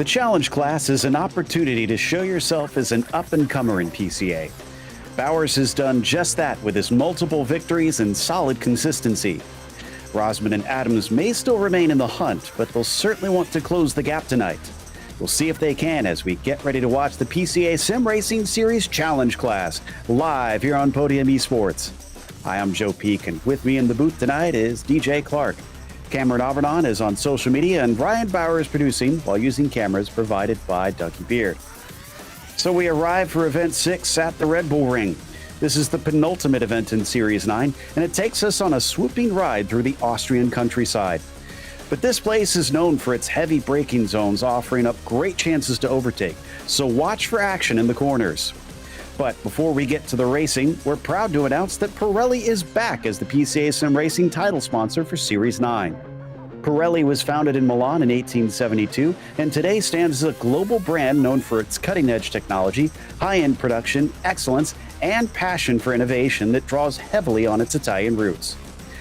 The challenge class is an opportunity to show yourself as an up-and-comer in PCA. Bowers has done just that with his multiple victories and solid consistency. Rosman and Adams may still remain in the hunt, but they'll certainly want to close the gap tonight. We'll see if they can as we get ready to watch the PCA Sim Racing Series Challenge class live here on Podium Esports. Hi, I'm Joe Peak, and with me in the booth tonight is DJ Clark. Cameron Avernon is on social media, and Ryan Bauer is producing while using cameras provided by Dougie Beard. So we arrive for Event 6 at the Red Bull Ring. This is the penultimate event in Series 9, and it takes us on a swooping ride through the Austrian countryside. But this place is known for its heavy braking zones, offering up great chances to overtake, so watch for action in the corners. But before we get to the racing, we're proud to announce that Pirelli is back as the PCA Sim Racing title sponsor for Series 9. Pirelli was founded in Milan in 1872 and today stands as a global brand known for its cutting-edge technology, high-end production, excellence, and passion for innovation that draws heavily on its Italian roots.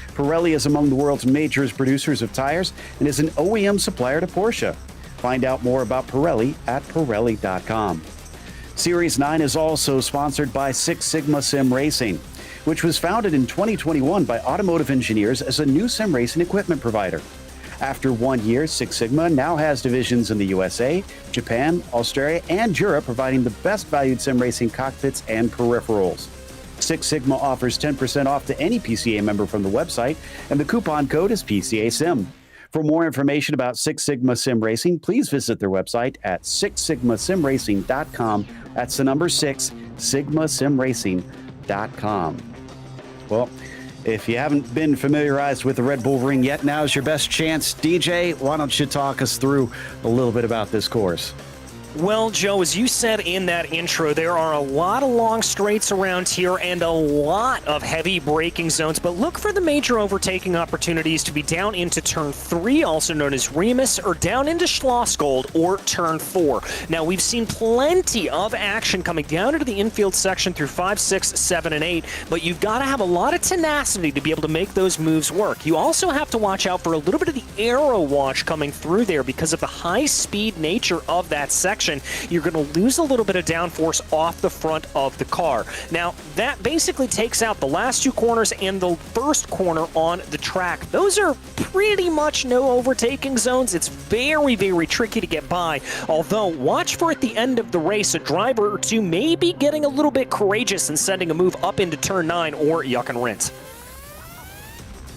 Pirelli is among the world's major producers of tires and is an OEM supplier to Porsche. Find out more about Pirelli at Pirelli.com. Series 9 is also sponsored by Six Sigma Sim Racing, which was founded in 2021 by automotive engineers as a new sim racing equipment provider. After 1 year, Six Sigma now has divisions in the USA, Japan, Australia, and Europe, providing the best valued sim racing cockpits and peripherals. Six Sigma offers 10% off to any PCA member from the website, and the coupon code is PCA Sim. For more information about Six Sigma Sim Racing, please visit their website at sixsigmasimracing.com. That's the number 6, sigmasimracing.com. Well, if you haven't been familiarized with the Red Bull Ring yet, now's your best chance. DJ, why don't you talk us through a little bit about this course? Well, Joe, as you said in that intro, there are a lot of long straights around here and a lot of heavy braking zones, but look for the major overtaking opportunities to be down into Turn 3, also known as Remus, or down into Schlossgold, or Turn 4. Now, we've seen plenty of action coming down into the infield section through 5, 6, 7, and 8, but you've got to have a lot of tenacity to be able to make those moves work. You also have to watch out for a little bit of the aero wash coming through there because of the high-speed nature of that section. You're going to lose a little bit of downforce off the front of the car. Now, that basically takes out the last two corners and the first corner on the track. Those are pretty much no overtaking zones. It's very, very tricky to get by. Although, watch for at the end of the race, a driver or two may be getting a little bit courageous and sending a move up into Turn 9 or yuck and rinse.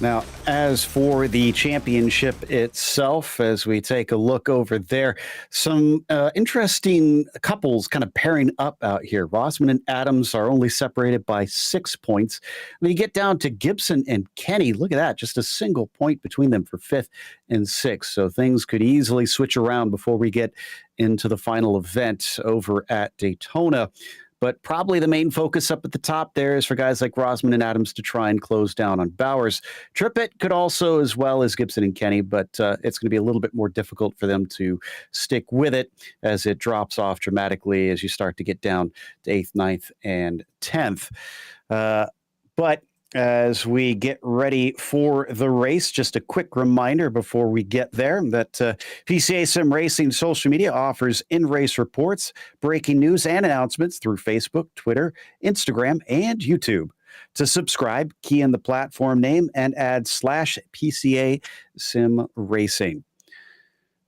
Now, as for the championship itself, as we take a look over there, some interesting couples kind of pairing up out here. Rosman and Adams are only separated by 6 points. When you get down to Gibson and Kenny, look at that, just a single point between them for 5th and 6th. So things could easily switch around before we get into the final event over at Daytona. But probably the main focus up at the top there is for guys like Rosman and Adams to try and close down on Bowers. Trippett could also, as well as Gibson and Kenny, but it's going to be a little bit more difficult for them to stick with it as it drops off dramatically as you start to get down to 8th, 9th, and 10th. But as we get ready for the race, just a quick reminder before we get there that PCA Sim Racing social media offers in-race reports, breaking news, and announcements through Facebook, Twitter, Instagram, and YouTube. To subscribe, key in the platform name and add /PCA Sim Racing.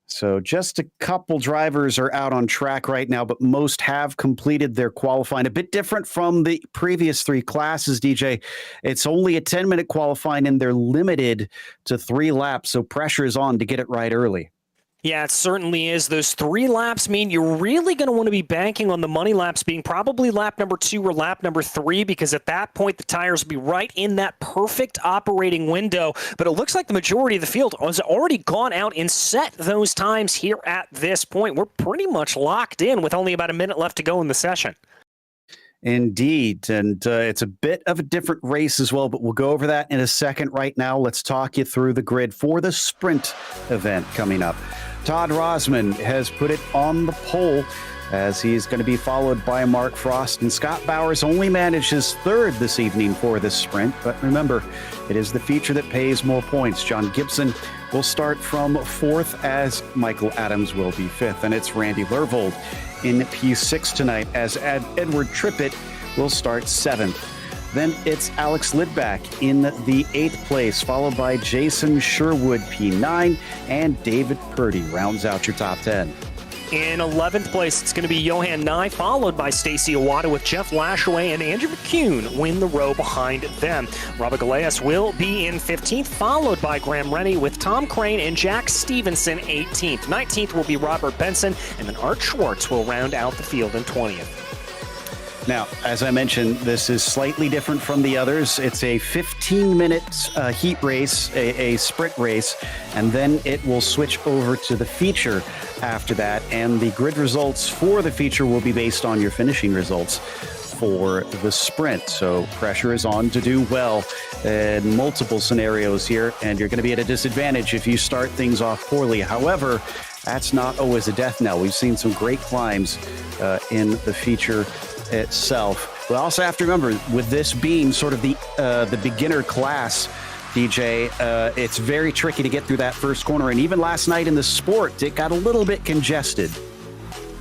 So just a couple drivers are out on track right now, but most have completed their qualifying. A bit different from the previous 3 classes, DJ. It's only a 10-minute qualifying, and they're limited to 3 laps, so pressure is on to get it right early. Yeah, it certainly is. Those 3 laps mean you're really going to want to be banking on the money laps being probably lap number 2 or lap number 3, because at that point, the tires will be right in that perfect operating window. But it looks like the majority of the field has already gone out and set those times here at this point. We're pretty much locked in with only about a minute left to go in the session. Indeed, and it's a bit of a different race as well, but we'll go over that in a second. Right now, let's talk you through the grid for the sprint event coming up. Todd Rosman has put it on the pole as he's going to be followed by Mark Frost. And Scott Bowers only managed his third this evening for this sprint. But remember, it is the feature that pays more points. John Gibson will start from fourth, as Michael Adams will be fifth. And it's Randy Lervold in P6 tonight, as Edward Trippett will start seventh. Then it's Alex Lidback in the 8th place, followed by Jason Sherwood, P9, and David Purdy rounds out your top 10. In 11th place, it's going to be Johan Nye, followed by Stacey Iwata, with Jeff Lashaway and Andrew McCune win the row behind them. Robert Galeas will be in 15th, followed by Graham Rennie, with Tom Crane and Jack Stevenson 18th. 19th will be Robert Benson, and then Art Schwartz will round out the field in 20th. Now, as I mentioned, this is slightly different from the others. It's a 15-minute heat race, a sprint race, and then it will switch over to the feature after that. And the grid results for the feature will be based on your finishing results for the sprint. So pressure is on to do well in multiple scenarios here, and you're going to be at a disadvantage if you start things off poorly. However, that's not always a death knell. We've seen some great climbs in the feature itself. We also have to remember, with this being sort of the beginner class, DJ, it's very tricky to get through that first corner. And even last night in the sport, it got a little bit congested.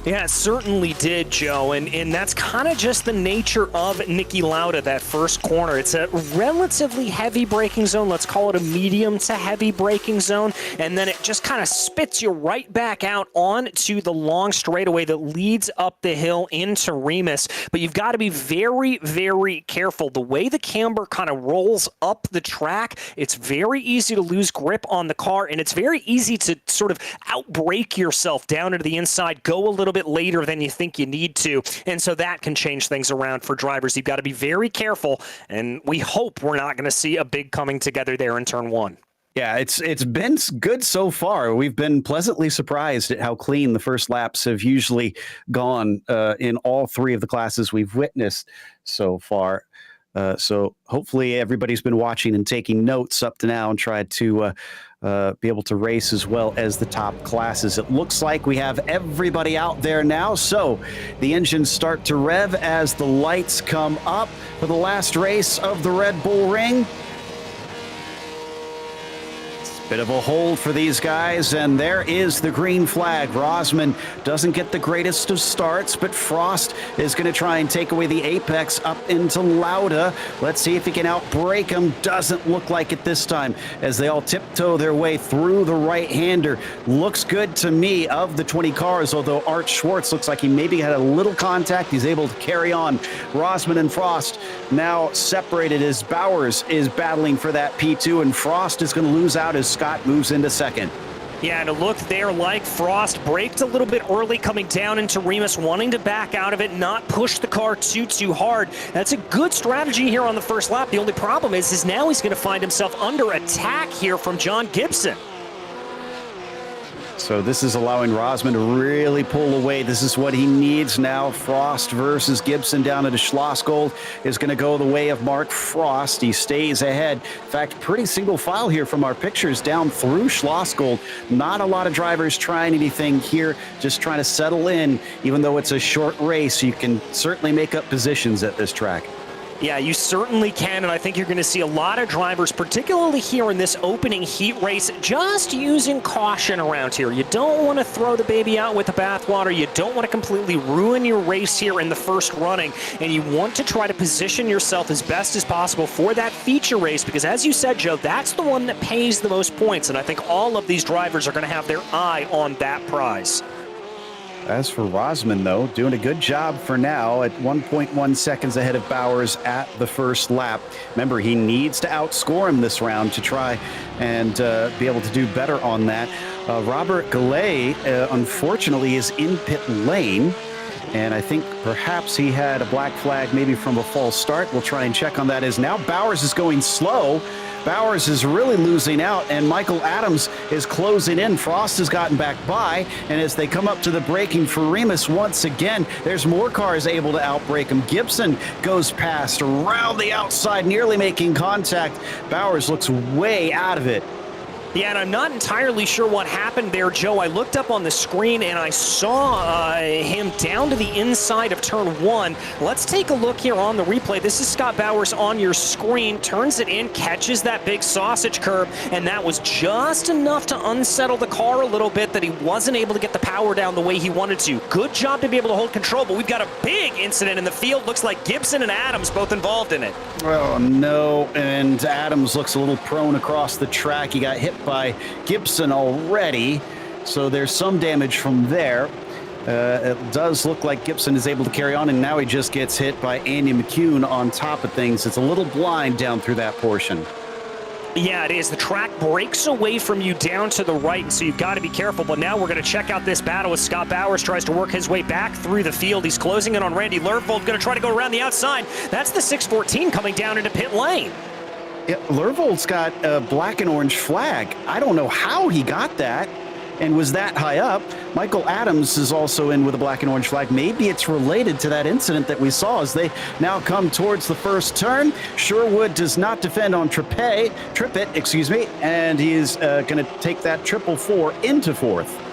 Yeah, it certainly did, Joe, and that's kind of just the nature of Nicky Lauda, that first corner. It's a relatively heavy braking zone. Let's call it a medium to heavy braking zone, and then it just kind of spits you right back out onto the long straightaway that leads up the hill into Remus. But you've got to be very, very careful. The way the camber kind of rolls up the track, it's very easy to lose grip on the car, and it's very easy to sort of outbrake yourself down into the inside, go a little bit later than you think you need to, and so that can change things around for drivers. You've got to be very careful, and we hope we're not going to see a big coming together there in turn one. Yeah, it's been good so far. We've been pleasantly surprised at how clean the first laps have usually gone in all three of the classes we've witnessed so far. So hopefully everybody's been watching and taking notes up to now and tried to be able to race as well as the top classes. It looks like we have everybody out there now. So the engines start to rev as the lights come up for the last race of the Red Bull Ring. Bit of a hold for these guys, and there is the green flag. Rosman doesn't get the greatest of starts, but Frost is going to try and take away the apex up into Lauda. Let's see if he can outbrake him. Doesn't look like it this time, as they all tiptoe their way through the right-hander. Looks good to me of the 20 cars, although Art Schwartz looks like he maybe had a little contact. He's able to carry on. Rosman and Frost now separated as Bowers is battling for that P2, and Frost is going to lose out as Scott moves into second. Yeah, and it looked there like Frost braked a little bit early coming down into Remus, wanting to back out of it, not push the car too hard. That's a good strategy here on the first lap. The only problem is now he's going to find himself under attack here from John Gibson. So this is allowing Rosman to really pull away. This is what he needs now. Frost versus Gibson down at Schlossgold is going to go the way of Mark Frost. He stays ahead. In fact, pretty single file here from our pictures down through Schlossgold. Not a lot of drivers trying anything here, just trying to settle in. Even though it's a short race, you can certainly make up positions at this track. Yeah, you certainly can, and I think you're going to see a lot of drivers, particularly here in this opening heat race, just using caution around here. You don't want to throw the baby out with the bathwater. You don't want to completely ruin your race here in the first running, and you want to try to position yourself as best as possible for that feature race, because as you said, Joe, that's the one that pays the most points, and I think all of these drivers are going to have their eye on that prize. As for Rosman, though, doing a good job for now at 1.1 seconds ahead of Bowers at the first lap. Remember, he needs to outscore him this round to try and be able to do better on that. Robert Galley, unfortunately, is in pit lane. And I think perhaps he had a black flag maybe from a false start. We'll try and check on that. As now Bowers is going slow. Bowers is really losing out, and Michael Adams is closing in. Frost has gotten back by, and as they come up to the braking for Remus once again, there's more cars able to outbrake him. Gibson goes past around the outside, nearly making contact. Bowers looks way out of it. Yeah, and I'm not entirely sure what happened there, Joe. I looked up on the screen and I saw him down to the inside of turn 1. Let's take a look here on the replay. This is Scott Bowers on your screen. Turns it in, catches that big sausage curb, and that was just enough to unsettle the car a little bit that he wasn't able to get the power down the way he wanted to. Good job to be able to hold control, but we've got a big incident in the field. Looks like Gibson and Adams both involved in it. Oh, no, and Adams looks a little prone across the track. He got hit by Gibson already, so there's some damage from there. It does look like Gibson is able to carry on, and now he just gets hit by Andy McCune on top of things. It's a little blind down through that portion. Yeah, it is. The track breaks away from you down to the right, and so you've got to be careful. But now we're going to check out this battle as Scott Bowers tries to work his way back through the field. He's closing in on Randy Lervold, going to try to go around the outside. That's the 614 coming down into pit lane. Yeah, Lervold's got a black and orange flag. I don't know how he got that and was that high up. Michael Adams is also in with a black and orange flag. Maybe it's related to that incident that we saw as they now come towards the first turn. Sherwood does not defend on Trippett, and he's going to take that 444 into fourth.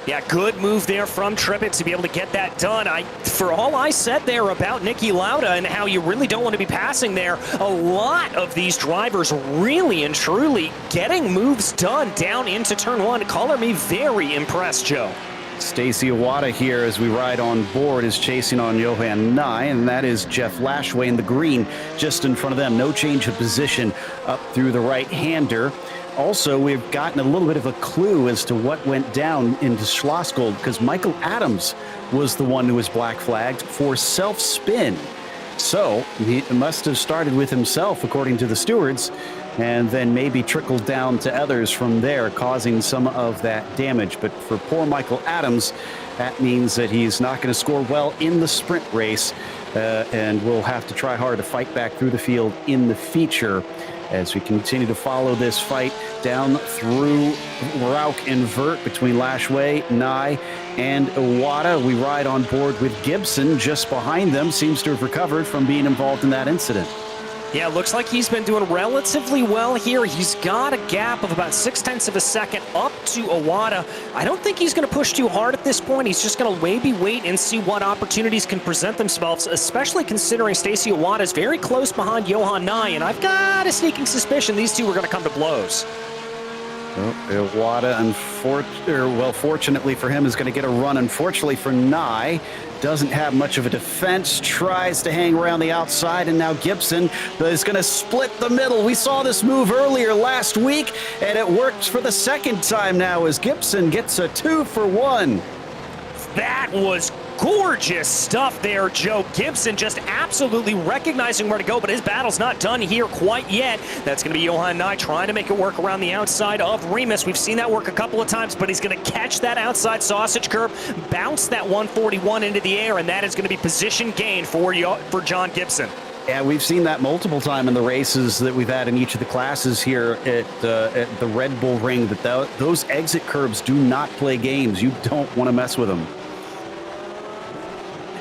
Yeah, good move there from Trippett to be able to get that done. For all I said there about Nicky Lauda and how you really don't want to be passing there, a lot of these drivers really and truly getting moves done down into turn 1. Color me very impressed, Joe. Stacy Iwata here as we ride on board is chasing on Johan Nye, and that is Jeff Lashway in the green just in front of them. No change of position up through the right-hander. Also, we've gotten a little bit of a clue as to what went down into Schlossgold because Michael Adams was the one who was black flagged for self-spin. So he must have started with himself, according to the stewards, and then maybe trickled down to others from there, causing some of that damage. But for poor Michael Adams, that means that he's not going to score well in the sprint race, and will have to try hard to fight back through the field in the feature as we continue to follow this fight down through Rauch and Vert between Lashway, Nye, and Iwata. We ride on board with Gibson just behind them, seems to have recovered from being involved in that incident. Yeah, looks like he's been doing relatively well here. He's got a gap of about 0.6 of a second up to Iwata. I don't think he's going to push too hard at this point. He's just going to maybe wait and see what opportunities can present themselves, especially considering Stacy Iwata is very close behind Johan Nye, and I've got a sneaking suspicion these two are going to come to blows. Well, Iwata, fortunately for him, is going to get a run. Unfortunately for Nye, doesn't have much of a defense, tries to hang around the outside, and now Gibson is going to split the middle. We saw this move earlier last week, and it works for the second time now as Gibson gets a 2-for-1. That was gorgeous stuff there, Joe. Gibson just absolutely recognizing where to go, but his battle's not done here quite yet. That's going to be Johan Nye trying to make it work around the outside of Remus. We've seen that work a couple of times, but he's going to catch that outside sausage curve, bounce that 141 into the air, and that is going to be position gain for John Gibson. Yeah, we've seen that multiple times in the races that we've had in each of the classes here at the Red Bull Ring, that those exit curbs do not play games. You don't want to mess with them.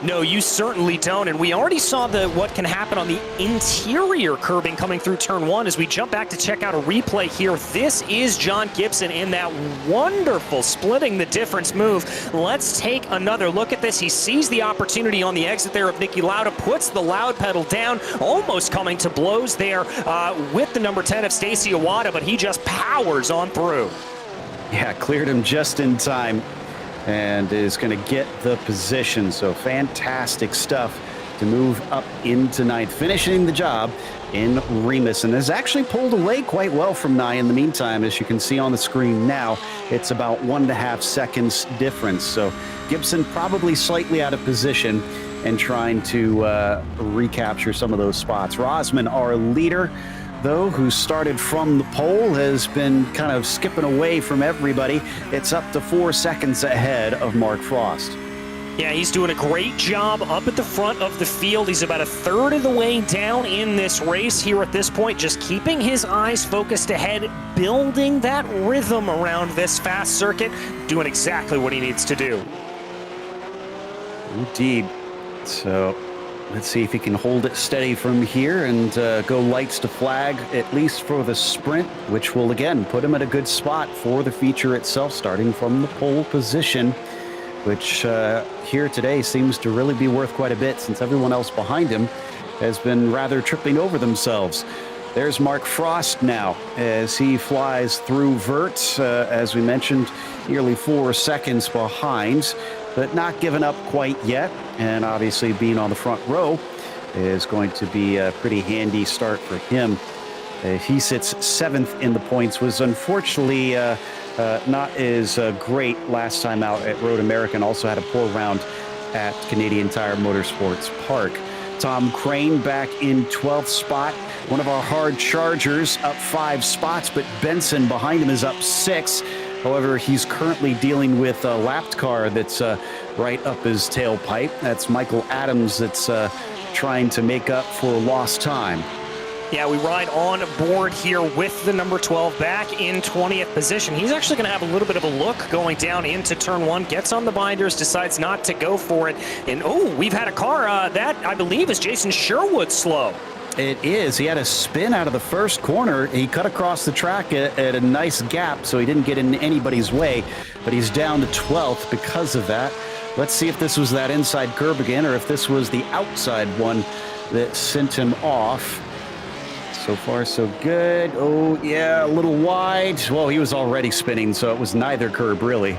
No, you certainly don't, and we already saw what can happen on the interior curbing coming through turn 1 as we jump back to check out a replay here. This is John Gibson in that wonderful splitting the difference move. Let's take another look at this. He sees the opportunity on the exit there of Nicky Lauda, puts the loud pedal down, almost coming to blows there with the number 10 of Stacy Iwata, but he just powers on through. Yeah, cleared him just in time and is going to get the position. So fantastic stuff to move up into ninth, finishing the job in Remus, and has actually pulled away quite well from Nye in the meantime. As you can see on the screen now, it's about 1.5 seconds difference. So Gibson probably slightly out of position and trying to recapture some of those spots. Rosman, our leader, though, who started from the pole, has been kind of skipping away from everybody. It's up to 4 seconds ahead of Mark Frost. Yeah, he's doing a great job up at the front of the field. He's about 1/3 of the way down in this race here at this point, just keeping his eyes focused ahead, building that rhythm around this fast circuit, doing exactly what he needs to do. Indeed. So Let's see if he can hold it steady from here and go lights to flag, at least for the sprint, which will again put him at a good spot for the feature itself, starting from the pole position, which here today seems to really be worth quite a bit since everyone else behind him has been rather tripping over themselves. There's Mark Frost now as he flies through Vert, as we mentioned, nearly 4 seconds behind, but not giving up quite yet. And obviously being on the front row is going to be a pretty handy start for him. He sits 7th in the points, was unfortunately not as great last time out at Road America, and also had a poor round at Canadian Tire Motorsports Park. Tom Crane back in 12th spot. One of our hard chargers up 5 spots, but Benson behind him is up 6. However, he's currently dealing with a lapped car that's right up his tailpipe. That's Michael Adams that's trying to make up for lost time. Yeah, we ride on board here with the number 12 back in 20th position. He's actually going to have a little bit of a look going down into turn 1, gets on the binders, decides not to go for it. And, oh, we've had a car that I believe is Jason Sherwood slow. It is. He had a spin out of the first corner. He cut across the track at a nice gap, so he didn't get in anybody's way. But he's down to 12th because of that. Let's see if this was that inside curb again, or if this was the outside one that sent him off. So far, so good. Oh, yeah, a little wide. Well, he was already spinning, so it was neither curb, really.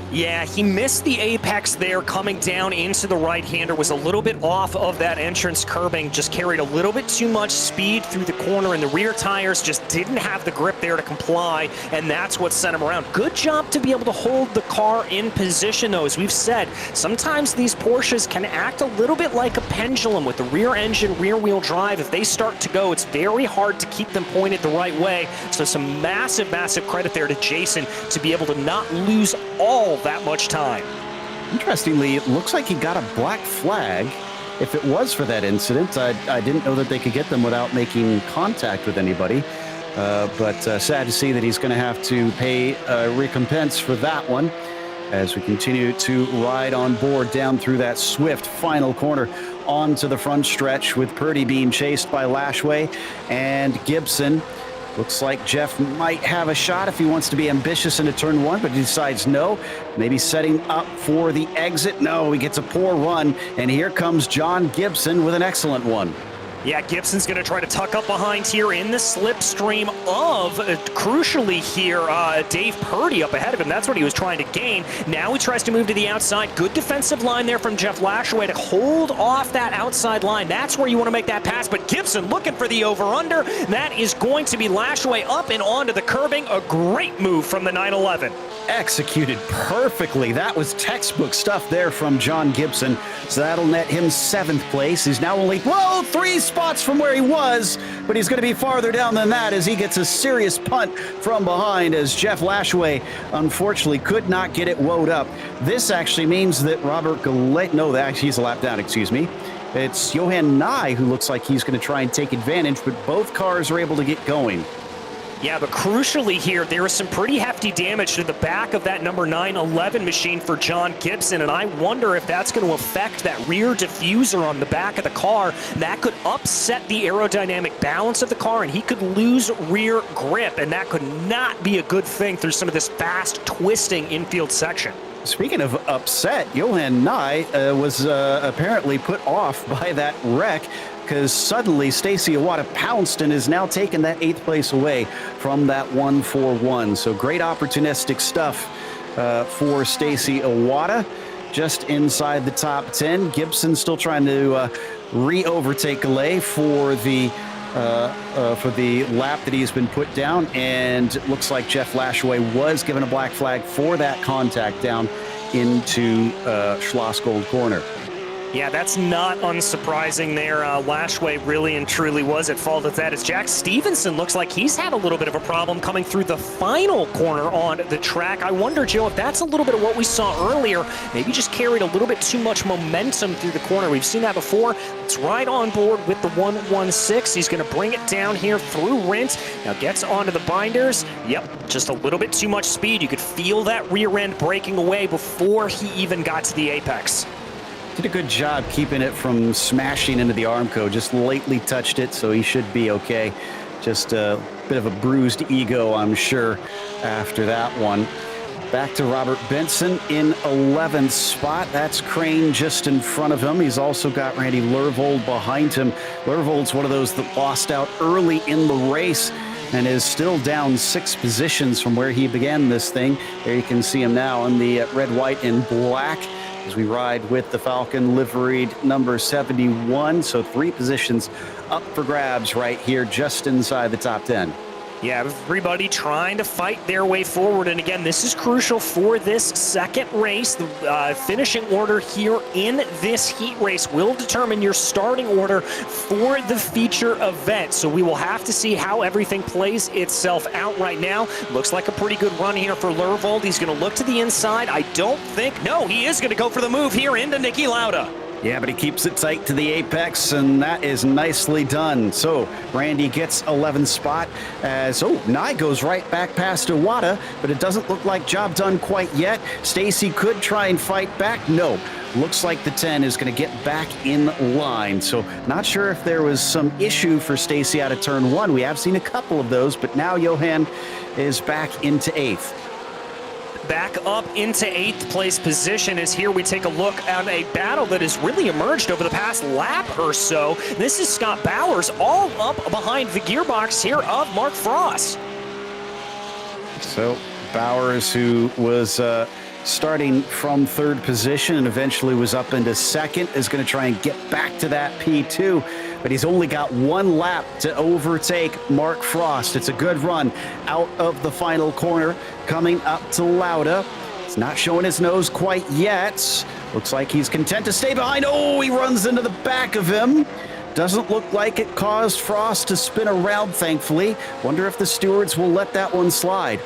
Yeah, he missed the apex there coming down into the right-hander, was a little bit off of that entrance curbing, just carried a little bit too much speed through the corner, and the rear tires just didn't have the grip there to comply, and that's what sent him around. Good job to be able to hold the car in position, though. As we've said, sometimes these Porsches can act a little bit like a pendulum with the rear engine, rear-wheel drive. If they start to go, it's very hard to keep them pointed the right way, so some massive, massive credit there to Jason to be able to not lose all that much time. Interestingly, it looks like he got a black flag. If it was for that incident, I didn't know that they could get them without making contact with anybody. But sad to see that he's going to have to pay a recompense for that one as we continue to ride on board down through that swift final corner onto the front stretch, with Purdy being chased by Lashway and Gibson. Looks like Jeff might have a shot if he wants to be ambitious into turn 1, but he decides no. Maybe setting up for the exit. No, he gets a poor run, and here comes John Gibson with an excellent one. Yeah, Gibson's going to try to tuck up behind here in the slipstream of, crucially here, Dave Purdy up ahead of him. That's what he was trying to gain. Now he tries to move to the outside. Good defensive line there from Jeff Lashway to hold off that outside line. That's where you want to make that pass, but Gibson looking for the over-under. That is going to be Lashway up and onto the curbing. A great move from the 911. Executed perfectly. That was textbook stuff there from John Gibson. So that'll net him 7th place. He's now only, 3 spots from where he was, but he's going to be farther down than that as he gets a serious punt from behind, as Jeff Lashway unfortunately could not get it woed up. This actually means that Robert Gallet, no, actually he's a lap down, excuse me. It's Johan Nye who looks like he's going to try and take advantage, but both cars are able to get going. Yeah, but crucially here, there is some pretty hefty damage to the back of that number 911 machine for John Gibson, and I wonder if that's going to affect that rear diffuser on the back of the car. That could upset the aerodynamic balance of the car, and he could lose rear grip, and that could not be a good thing through some of this fast, twisting infield section. Speaking of upset, Johan Nye was apparently put off by that wreck, because suddenly Stacy Iwata pounced and is now taking that 8th place away from that 141. So great opportunistic stuff for Stacy Iwata. Just inside the top 10. Gibson still trying to re-overtake Gallet for the lap that he's been put down, and it looks like Jeff Lashway was given a black flag for that contact down into Schloss Gold Corner. Yeah, that's not unsurprising there. Lashway really and truly was at fault of that, as Jack Stevenson looks like he's had a little bit of a problem coming through the final corner on the track. I wonder, Joe, if that's a little bit of what we saw earlier. Maybe just carried a little bit too much momentum through the corner. We've seen that before. It's right on board with the 116. He's going to bring it down here through Rint. Now gets onto the binders. Yep, just a little bit too much speed. You could feel that rear end breaking away before he even got to the apex. Did a good job keeping it from smashing into the Armco. Just lightly touched it, so he should be okay. Just a bit of a bruised ego, I'm sure, after that one. Back to Robert Benson in 11th spot. That's Crane just in front of him. He's also got Randy Lervold behind him. Lervold's one of those that lost out early in the race and is still down 6 positions from where he began this thing. There you can see him now in the red, white, and black as we ride with the Falcon liveried number 71. So 3 positions up for grabs right here just inside the top 10. Yeah, everybody trying to fight their way forward. And again, this is crucial for this second race. The finishing order here in this heat race will determine your starting order for the feature event. So we will have to see how everything plays itself out right now. Looks like a pretty good run here for Lervold. He's going to look to the inside. I don't think, no, he is going to go for the move here into Niki Lauda. Yeah, but he keeps it tight to the apex, and that is nicely done. So Randy gets 11th spot as, Nye goes right back past Iwata, but it doesn't look like job done quite yet. Stacy could try and fight back. No, looks like the 10 is going to get back in line. So not sure if there was some issue for Stacy out of turn 1. We have seen a couple of those, but now Johan is back into 8th. Back up into 8th place position as here we take a look at a battle that has really emerged over the past lap or so. This is Scott Bowers all up behind the gearbox here of Mark Frost. So Bowers, who was starting from 3rd position and eventually was up into 2nd, is going to try and get back to that P2. But he's only got 1 lap to overtake Mark Frost. It's a good run out of the final corner, coming up to Lauda. It's not showing his nose quite yet. Looks like he's content to stay behind. Oh, he runs into the back of him. Doesn't look like it caused Frost to spin around, thankfully. Wonder if the stewards will let that one slide.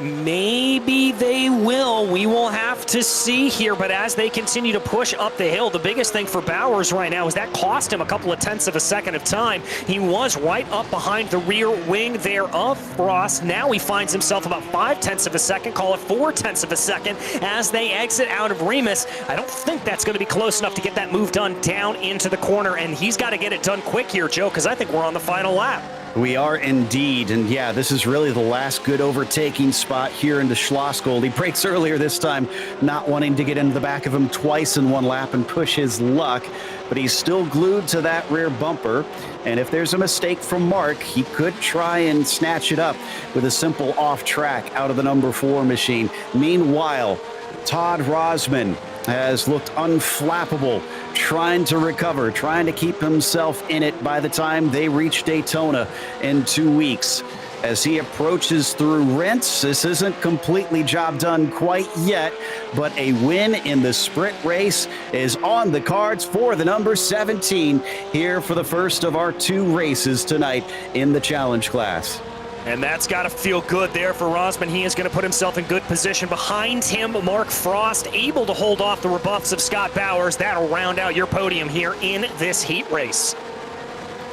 Maybe they will. We will have to see here. But as they continue to push up the hill, the biggest thing for Bowers right now is that cost him a couple of tenths of a second of time. He was right up behind the rear wing there of Frost. Now he finds himself about 5 tenths of a second, call it 4 tenths of a second, as they exit out of Remus. I don't think that's going to be close enough to get that move done down into the corner. And he's got to get it done quick here, Joe, because I think we're on the final lap. We are indeed, and yeah, this is really the last good overtaking spot here into Schlossgold. He breaks earlier this time, not wanting to get into the back of him twice in 1 lap and push his luck, but he's still glued to that rear bumper, and if there's a mistake from Mark, he could try and snatch it up with a simple off track out of the number 4 machine. Meanwhile, Todd Rosman has looked unflappable, trying to recover, trying to keep himself in it by the time they reach Daytona in 2 weeks. As he approaches through Rents, this isn't completely job done quite yet, but a win in the sprint race is on the cards for the number 17 here for the first of our 2 races tonight in the challenge class. And that's got to feel good there for Rosman. He is going to put himself in good position. Behind him, Mark Frost, able to hold off the rebuffs of Scott Bowers. That'll round out your podium here in this heat race.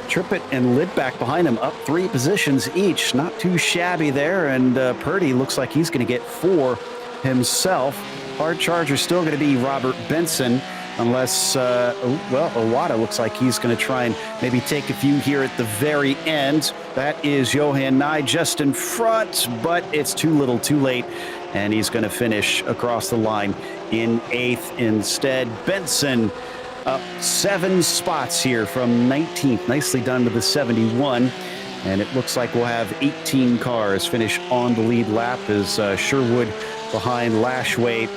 Trippett and Lidback behind him, up 3 positions each. Not too shabby there, and Purdy looks like he's going to get 4 himself. Hard charger still going to be Robert Benson, unless, Iwata looks like he's going to try and maybe take a few here at the very end. That is Johan Nye just in front, but it's too little too late, and he's going to finish across the line in 8th instead. Benson up 7 spots here from 19th. Nicely done to the 71. And it looks like we'll have 18 cars finish on the lead lap as Sherwood behind Lashway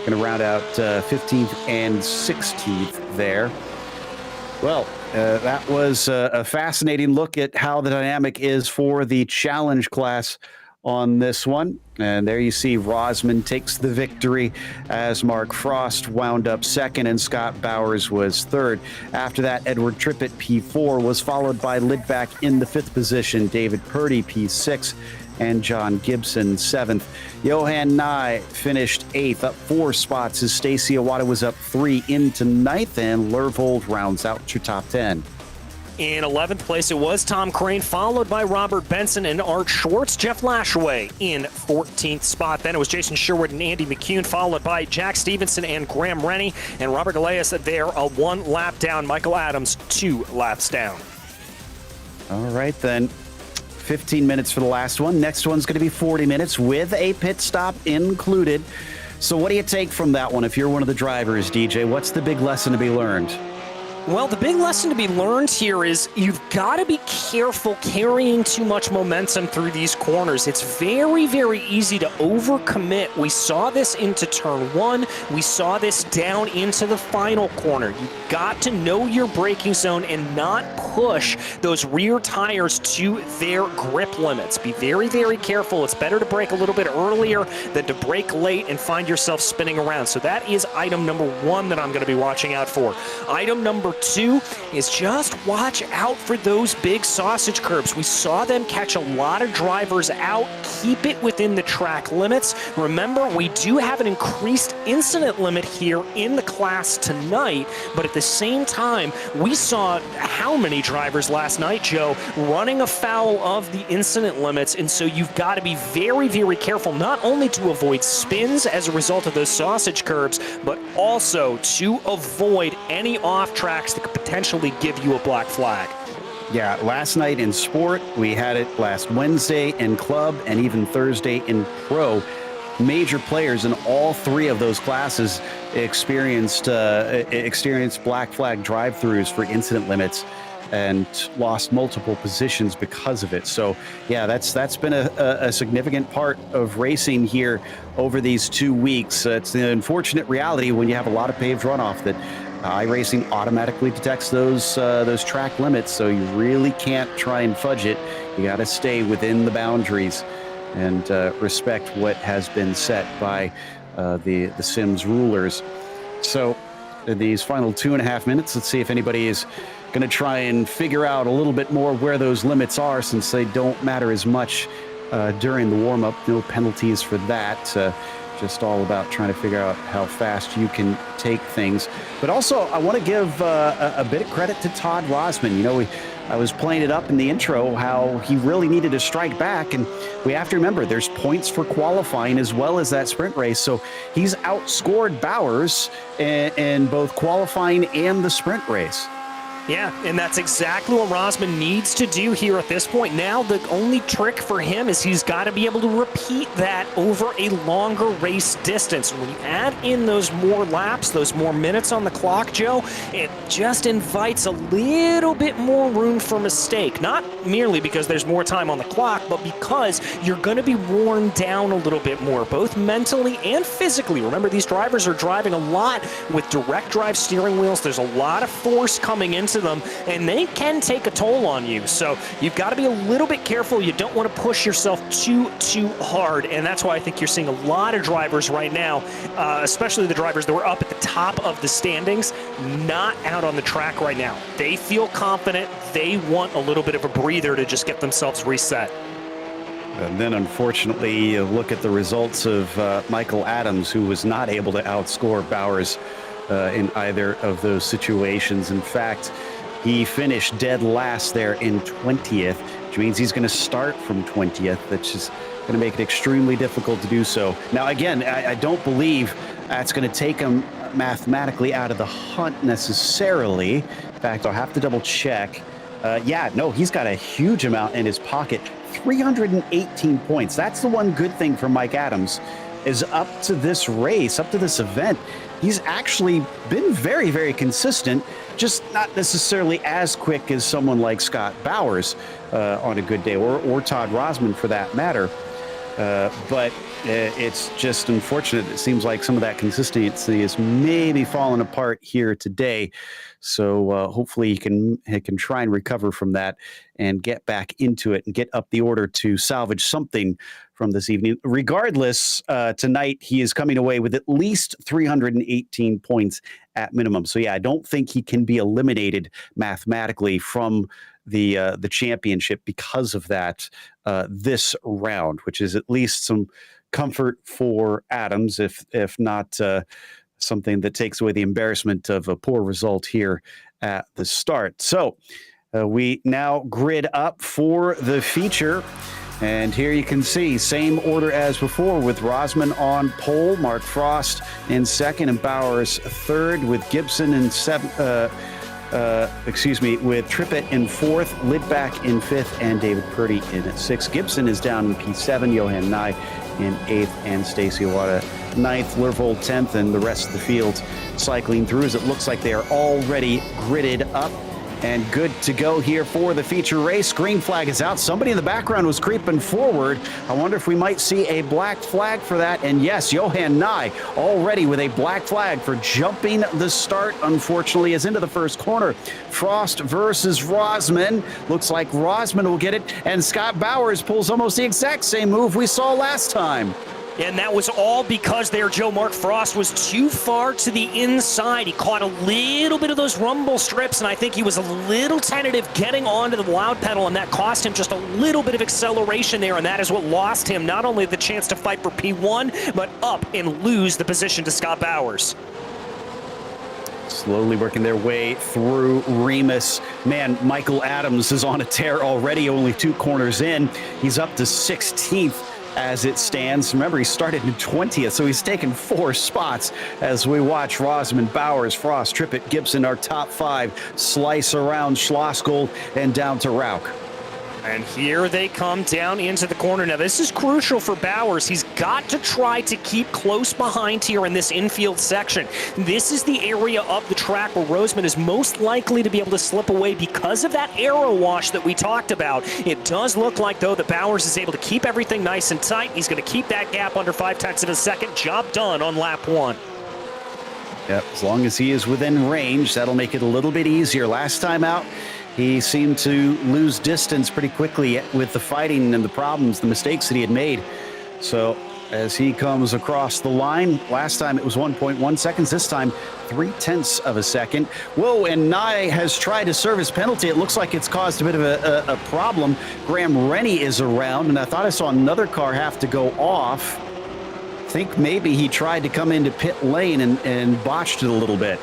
going to round out 15th and 16th there. Well, that was a fascinating look at how the dynamic is for the challenge class on this one. And there you see Rosman takes the victory as Mark Frost wound up 2nd and Scott Bowers was 3rd. After that, Edward Trippett, P4, was followed by Lidback in the 5th position, David Purdy, P6, and John Gibson, 7th. Johan Nye finished 8th, up 4 spots as Stacy Iwata was up 3 into 9th, and Lervold rounds out your top 10. In 11th place, it was Tom Crane, followed by Robert Benson and Art Schwartz. Jeff Lashaway in 14th spot. Then it was Jason Sherwood and Andy McCune, followed by Jack Stevenson and Graham Rennie. And Robert Galeas there, a 1 lap down. Michael Adams, 2 laps down. All right, then. 15 minutes for the last one. Next one's going to be 40 minutes with a pit stop included. So what do you take from that one if you're one of the drivers, DJ? What's the big lesson to be learned? Well, the big lesson to be learned here is you've got to be careful carrying too much momentum through these corners. It's very, very easy to overcommit. We saw this into turn 1. We saw this down into the final corner. You've got to know your braking zone and not push those rear tires to their grip limits. Be very, very careful. It's better to brake a little bit earlier than to brake late and find yourself spinning around. So that is item number 1 that I'm going to be watching out for. Item number 2 is just watch out for those big sausage curbs. We saw them catch a lot of drivers out. Keep it within the track limits. Remember, we do have an increased incident limit here in the class tonight, but at the same time, we saw how many drivers last night, Joe, running afoul of the incident limits, and so you've got to be very, very careful, not only to avoid spins as a result of those sausage curbs, but also to avoid any off tracks that could potentially give you a black flag. Yeah, last night in sport, we had it last Wednesday in club and even Thursday in pro. Major players in all 3 of those classes experienced black flag drive-throughs for incident limits and lost multiple positions because of it. So, yeah, that's been a significant part of racing here over these 2 weeks. It's the unfortunate reality when you have a lot of paved runoff that iRacing automatically detects those track limits, so you really can't try and fudge it. You got to stay within the boundaries and respect what has been set by the Sims rulers. So in these final 2.5 minutes, let's see if anybody is going to try and figure out a little bit more where those limits are, since they don't matter as much during the warm-up. No penalties for that. Just all about trying to figure out how fast you can take things. But also, I want to give a bit of credit to Todd Rosman. You know, I was playing it up in the intro how he really needed to strike back, and we have to remember there's points for qualifying as well as that sprint race. So he's outscored Bowers in both qualifying and the sprint race. Yeah, and that's exactly what Rosman needs to do here at this point. Now, the only trick for him is he's got to be able to repeat that over a longer race distance. When you add in those more laps, those more minutes on the clock, Joe, it just invites a little bit more room for mistake. Not merely because there's more time on the clock, but because you're going to be worn down a little bit more, both mentally and physically. Remember, these drivers are driving a lot with direct drive steering wheels. There's a lot of force coming into them, and they can take a toll on you. So you've got to be a little bit careful. You don't want to push yourself too hard, and that's why I think you're seeing a lot of drivers right now, especially the drivers that were up at the top of the standings, not out on the track right now. They feel confident. They want a little bit of a breather to just get themselves reset. And then, unfortunately, you look at the results of Michael Adams, who was not able to outscore Bowers in either of those situations. In fact, he finished dead last there in 20th, which means he's going to start from 20th. That's just going to make it extremely difficult to do so. Now, again, I don't believe that's going to take him mathematically out of the hunt necessarily. In fact, I'll have to double check. Yeah, no, he's got a huge amount in his pocket. 318 points. That's the one good thing for Mike Adams, is up to this race, up to this event, he's actually been very, very consistent, just not necessarily as quick as someone like Scott Bowers on a good day, or Todd Rosman for that matter. But it's just unfortunate. It seems like some of that consistency is maybe falling apart here today. So hopefully he can try and recover from that and get back into it and get up the order to salvage something from this evening. Regardless, tonight he is coming away with at least 318 points at minimum. So yeah, I don't think he can be eliminated mathematically from the championship because of that this round, which is at least some comfort for Adams, if not something that takes away the embarrassment of a poor result here at the start. So We now grid up for the feature. And here you can see, same order as before with Rosman on pole, Mark Frost in second, and Bowers third, with Gibson in with Trippett in fourth, Lidback in fifth, and David Purdy in sixth. Gibson is down in P7, Johan Nye in eighth, and Stacey Iwata ninth, Lervold 10th, and the rest of the field cycling through as it looks like they are already gridded up and good to go here for the feature race. Green flag is out. Somebody in the background was creeping forward. I wonder if we might see a black flag for that. And yes, Johan Nye already with a black flag for jumping the start, unfortunately, is into the first corner. Frost versus Rosman. Looks like Rosman will get it. And Scott Bowers pulls almost the exact same move we saw last time. And that was all because there, Joe, Mark Frost was too far to the inside. He caught a little bit of those rumble strips, and I think he was a little tentative getting onto the loud pedal, and that cost him just a little bit of acceleration there, and that is what lost him not only the chance to fight for P1, but up and lose the position to Scott Bowers. Slowly working their way through Remus. Man, Michael Adams is on a tear already, only 2 corners in. He's up to 16th. As it stands. Remember, he started in 20th, so he's taken 4 spots as we watch Rosman, Bowers, Frost, Trippett, Gibson, our top 5, slice around Schlossgold and down to Rauch. And here they come down into the corner. Now, this is crucial for Bowers. He's got to try to keep close behind here in this infield section. This is the area of the track where Rosman is most likely to be able to slip away because of that aero wash that we talked about. It does look like, though, that Bowers is able to keep everything nice and tight. He's going to keep that gap under 0.5 of a second. Job done on lap 1. Yep, as long as he is within range, that'll make it a little bit easier. Last time out, he seemed to lose distance pretty quickly with the fighting and the problems, the mistakes that he had made. So as he comes across the line, last time it was 1.1 seconds, this time 0.3 of a second. Whoa, and Nye has tried to serve his penalty. It looks like it's caused a bit of a problem. Graham Rennie is around, and I thought I saw another car have to go off. I think maybe he tried to come into pit lane and botched it a little bit.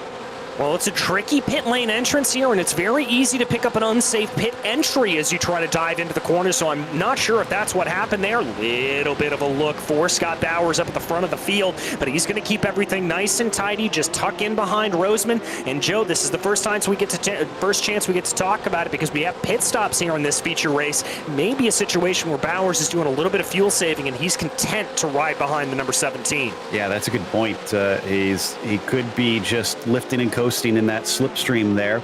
Well, it's a tricky pit lane entrance here, and it's very easy to pick up an unsafe pit entry as you try to dive into the corner, so I'm not sure if that's what happened there. Little bit of a look for Scott Bowers up at the front of the field, but he's going to keep everything nice and tidy, just tuck in behind Rosman. And Joe, this is the first chance we get to talk about it because we have pit stops here in this feature race. Maybe a situation where Bowers is doing a little bit of fuel saving, and he's content to ride behind the number 17. Yeah, that's a good point. He could be just lifting and coasting in that slipstream there.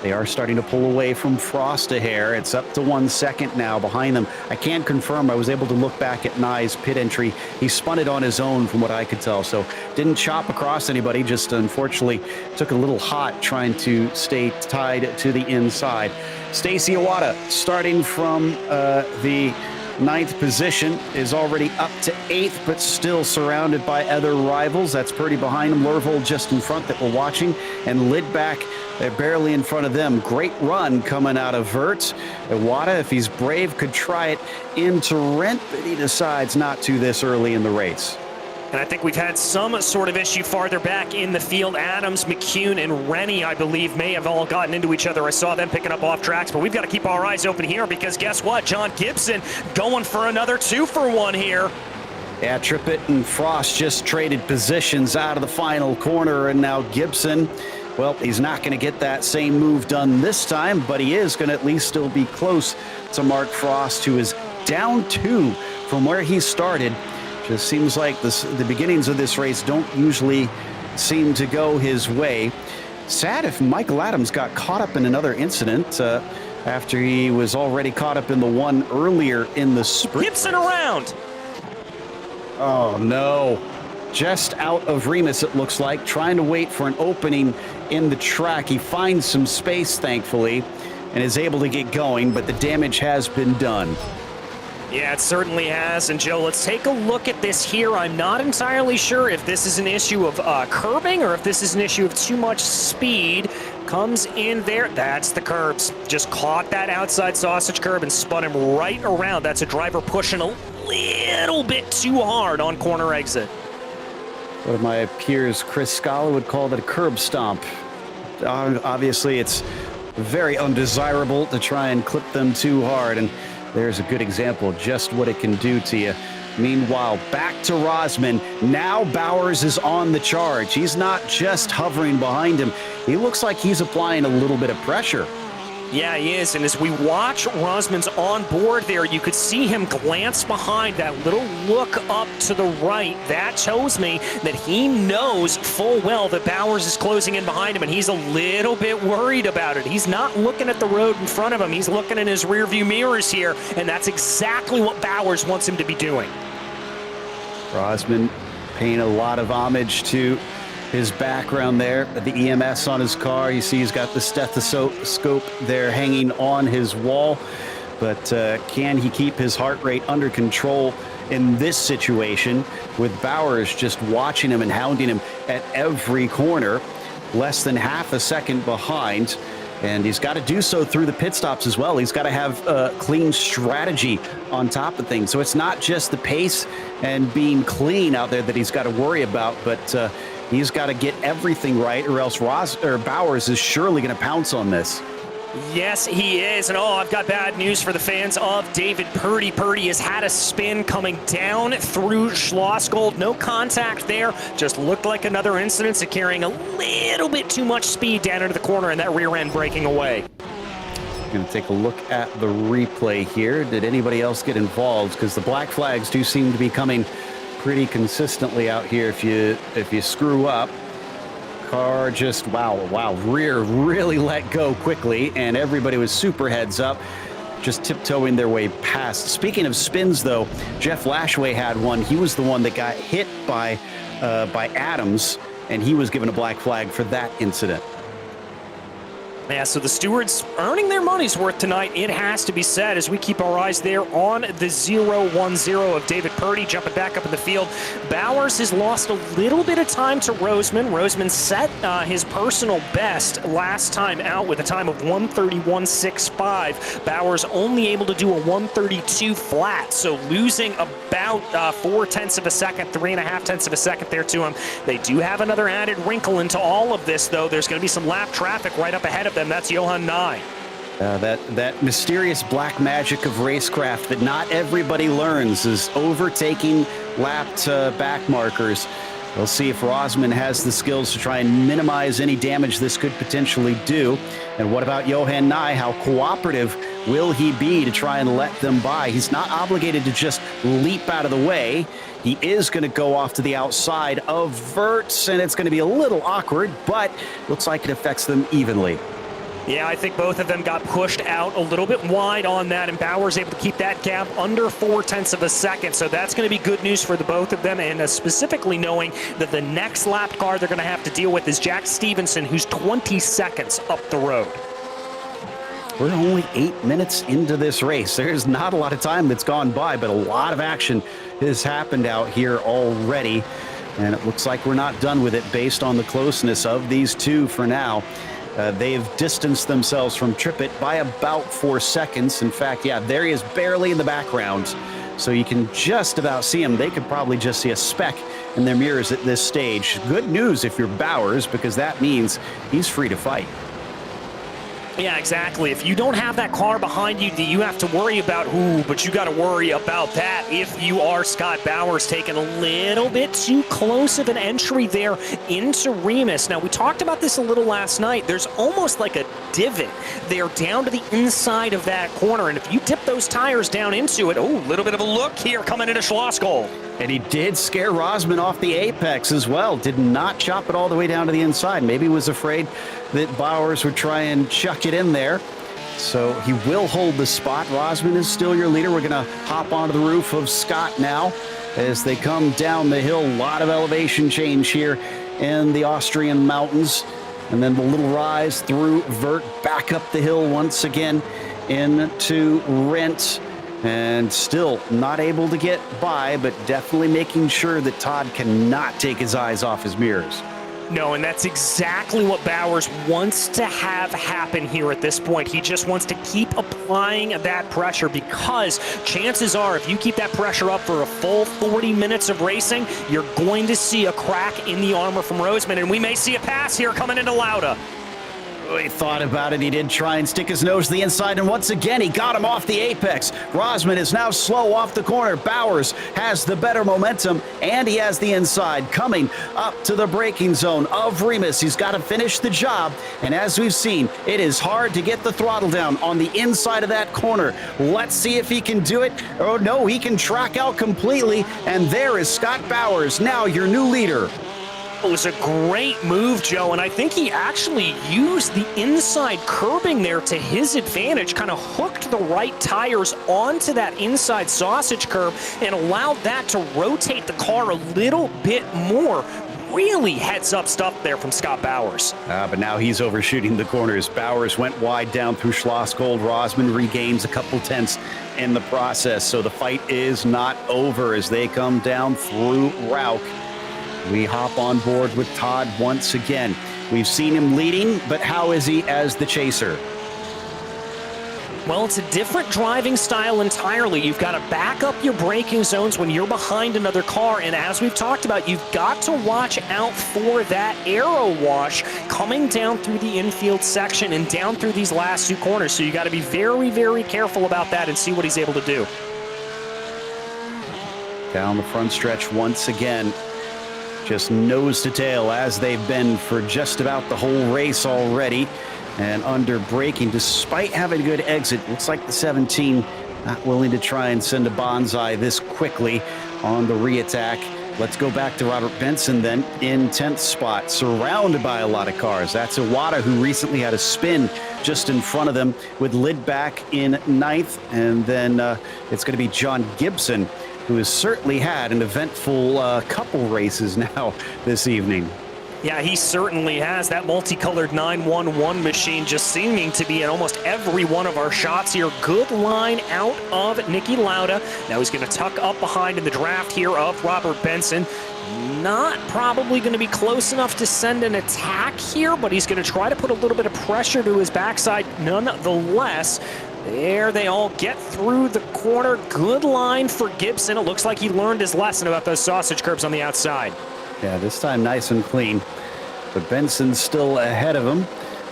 They are starting to pull away from Frost a hair. It's up to 1 second now behind them. I can confirm I was able to look back at Nye's pit entry. He spun it on his own from what I could tell. So didn't chop across anybody, just unfortunately took a little hot trying to stay tied to the inside. Stacey Iwata starting from the 9th position is already up to 8th, but still surrounded by other rivals. That's Purdy behind him, Lervold just in front that we're watching, and Lidback barely in front of them. Great run coming out of Vert. Iwata, if he's brave, could try it into Rent, but he decides not to this early in the race. And I think we've had some sort of issue farther back in the field. Adams, McCune, and Rennie, I believe, may have all gotten into each other. I saw them picking up off tracks, but we've got to keep our eyes open here because guess what? John Gibson going for another 2-for-1 here. Yeah, Trippett and Frost just traded positions out of the final corner, and now Gibson, well, he's not going to get that same move done this time, but he is going to at least still be close to Mark Frost, who is down 2 from where he started. Just seems like the beginnings of this race don't usually seem to go his way. Sad if Michael Adams got caught up in another incident after he was already caught up in the one earlier in the sprint. Gibson around. Oh, no. Just out of Remus, it looks like, trying to wait for an opening in the track. He finds some space, thankfully, and is able to get going, but the damage has been done. Yeah, it certainly has. And Joe, let's take a look at this here. I'm not entirely sure if this is an issue of curbing or if this is an issue of too much speed. Comes in there. That's the curbs. Just caught that outside sausage curb and spun him right around. That's a driver pushing a little bit too hard on corner exit. One of my peers, Chris Scala, would call that a curb stomp. Obviously, it's very undesirable to try and clip them too hard. And there's a good example of just what it can do to you. Meanwhile, back to Rosman. Now Bowers is on the charge. He's not just hovering behind him. He looks like he's applying a little bit of pressure. Yeah, he is. And as we watch Rosman's on board there, you could see him glance behind, that little look up to the right. That tells me that he knows full well that Bowers is closing in behind him, and he's a little bit worried about it. He's not looking at the road in front of him. He's looking in his rearview mirrors here, and that's exactly what Bowers wants him to be doing. Rosman paying a lot of homage to his background there, the EMS on his car. You see he's got the stethoscope there hanging on his wall. But can he keep his heart rate under control in this situation with Bowers just watching him and hounding him at every corner, less than half a second behind? And he's got to do so through the pit stops as well. He's got to have a clean strategy on top of things. So it's not just the pace and being clean out there that he's got to worry about, but he's got to get everything right, or else Bowers is surely going to pounce on this. Yes, he is. And I've got bad news for the fans of David Purdy. Purdy has had a spin coming down through Schlossgold. No contact there. Just looked like another incident of carrying a little bit too much speed down into the corner and that rear end breaking away. Going to take a look at the replay here. Did anybody else get involved? Because the black flags do seem to be coming pretty consistently out here. If you screw up, car just rear really let go quickly, and everybody was super heads up, just tiptoeing their way past. Speaking of spins, though, Jeff Lashway had one. He was the one that got hit by Adams, and he was given a black flag for that incident. Yeah, so the stewards earning their money's worth tonight, it has to be said, as we keep our eyes there on the 0-1-0 of David Purdy jumping back up in the field. Bowers has lost a little bit of time to Rosman. Rosman set his personal best last time out with a time of 1:31.65. Bowers only able to do a 1:32 flat, so losing about 0.4 of a second, 3.5 of a second there to him. They do have another added wrinkle into all of this, though. There's going to be some lap traffic right up ahead of them. That's Johan Nye. That mysterious black magic of racecraft that not everybody learns is overtaking lapped back markers. We'll see if Rosman has the skills to try and minimize any damage this could potentially do. And what about Johan Nye? How cooperative will he be to try and let them by? He's not obligated to just leap out of the way. He is going to go off to the outside of Verts, and it's going to be a little awkward, but looks like it affects them evenly. Yeah, I think both of them got pushed out a little bit wide on that, and Bowers able to keep that gap under 0.4 of a second. So that's going to be good news for the both of them, and specifically knowing that the next lap car they're going to have to deal with is Jack Stevenson, who's 20 seconds up the road. We're only 8 minutes into this race. There's not a lot of time that's gone by, but a lot of action has happened out here already. And it looks like we're not done with it based on the closeness of these two for now. They've distanced themselves from Trippett by about 4 seconds. In fact, yeah, there he is barely in the background. So you can just about see him. They could probably just see a speck in their mirrors at this stage. Good news if you're Bowers, because that means he's free to fight. Yeah, exactly. If you don't have that car behind you that you have to worry about, but you got to worry about that if you are Scott Bowers, taking a little bit too close of an entry there into Remus. Now, we talked about this a little last night. There's almost like a divot there down to the inside of that corner, and if you dip those tires down into it, a little bit of a look here coming into Schlossgold. And he did scare Rosman off the apex as well. Did not chop it all the way down to the inside. Maybe was afraid that Bowers would try and chuck it in there. So he will hold the spot. Rosman is still your leader. We're going to hop onto the roof of Scott now as they come down the hill. A lot of elevation change here in the Austrian mountains. And then the little rise through Vert, back up the hill once again into Rent. And still not able to get by, but definitely making sure that Todd cannot take his eyes off his mirrors. No, and that's exactly what Bowers wants to have happen here at this point. He just wants to keep applying that pressure, because chances are if you keep that pressure up for a full 40 minutes of racing, you're going to see a crack in the armor from Rosman, and we may see a pass here coming into Lauda. Oh, he thought about it. He did try and stick his nose to the inside, and once again, he got him off the apex. Rosman is now slow off the corner. Bowers has the better momentum, and he has the inside coming up to the braking zone of Remus. He's got to finish the job, and as we've seen, it is hard to get the throttle down on the inside of that corner. Let's see if he can do it. Oh, no, he can track out completely, and there is Scott Bowers, now your new leader. It was a great move, Joe, and I think he actually used the inside curbing there to his advantage, kind of hooked the right tires onto that inside sausage curb and allowed that to rotate the car a little bit more. Really heads-up stuff there from Scott Bowers. But now he's overshooting the corners. Bowers went wide down through Schlossgold. Rosman regains a couple tenths in the process, so the fight is not over as they come down through Rauch. We hop on board with Todd once again. We've seen him leading, but how is he as the chaser? Well, it's a different driving style entirely. You've got to back up your braking zones when you're behind another car, and as we've talked about, you've got to watch out for that aero wash coming down through the infield section and down through these last two corners, so you got to be very, very careful about that and see what he's able to do. Down the front stretch once again. Just nose to tail as they've been for just about the whole race already. And under braking, despite having a good exit, looks like the 17 not willing to try and send a bonsai this quickly on the re-attack. Let's go back to Robert Benson then in 10th spot, surrounded by a lot of cars. That's Iwata, who recently had a spin just in front of them, with Lidback in 9th. And then it's going to be John Gibson, who has certainly had an eventful couple races now this evening. Yeah, he certainly has. That multicolored 911 machine just seeming to be in almost every one of our shots here. Good line out of Nicky Lauda. Now he's going to tuck up behind in the draft here of Robert Benson. Not probably going to be close enough to send an attack here, but he's going to try to put a little bit of pressure to his backside nonetheless. There they all get through the corner. Good line for Gibson. It looks like he learned his lesson about those sausage curbs on the outside. Yeah, this time nice and clean. But Benson's still ahead of him.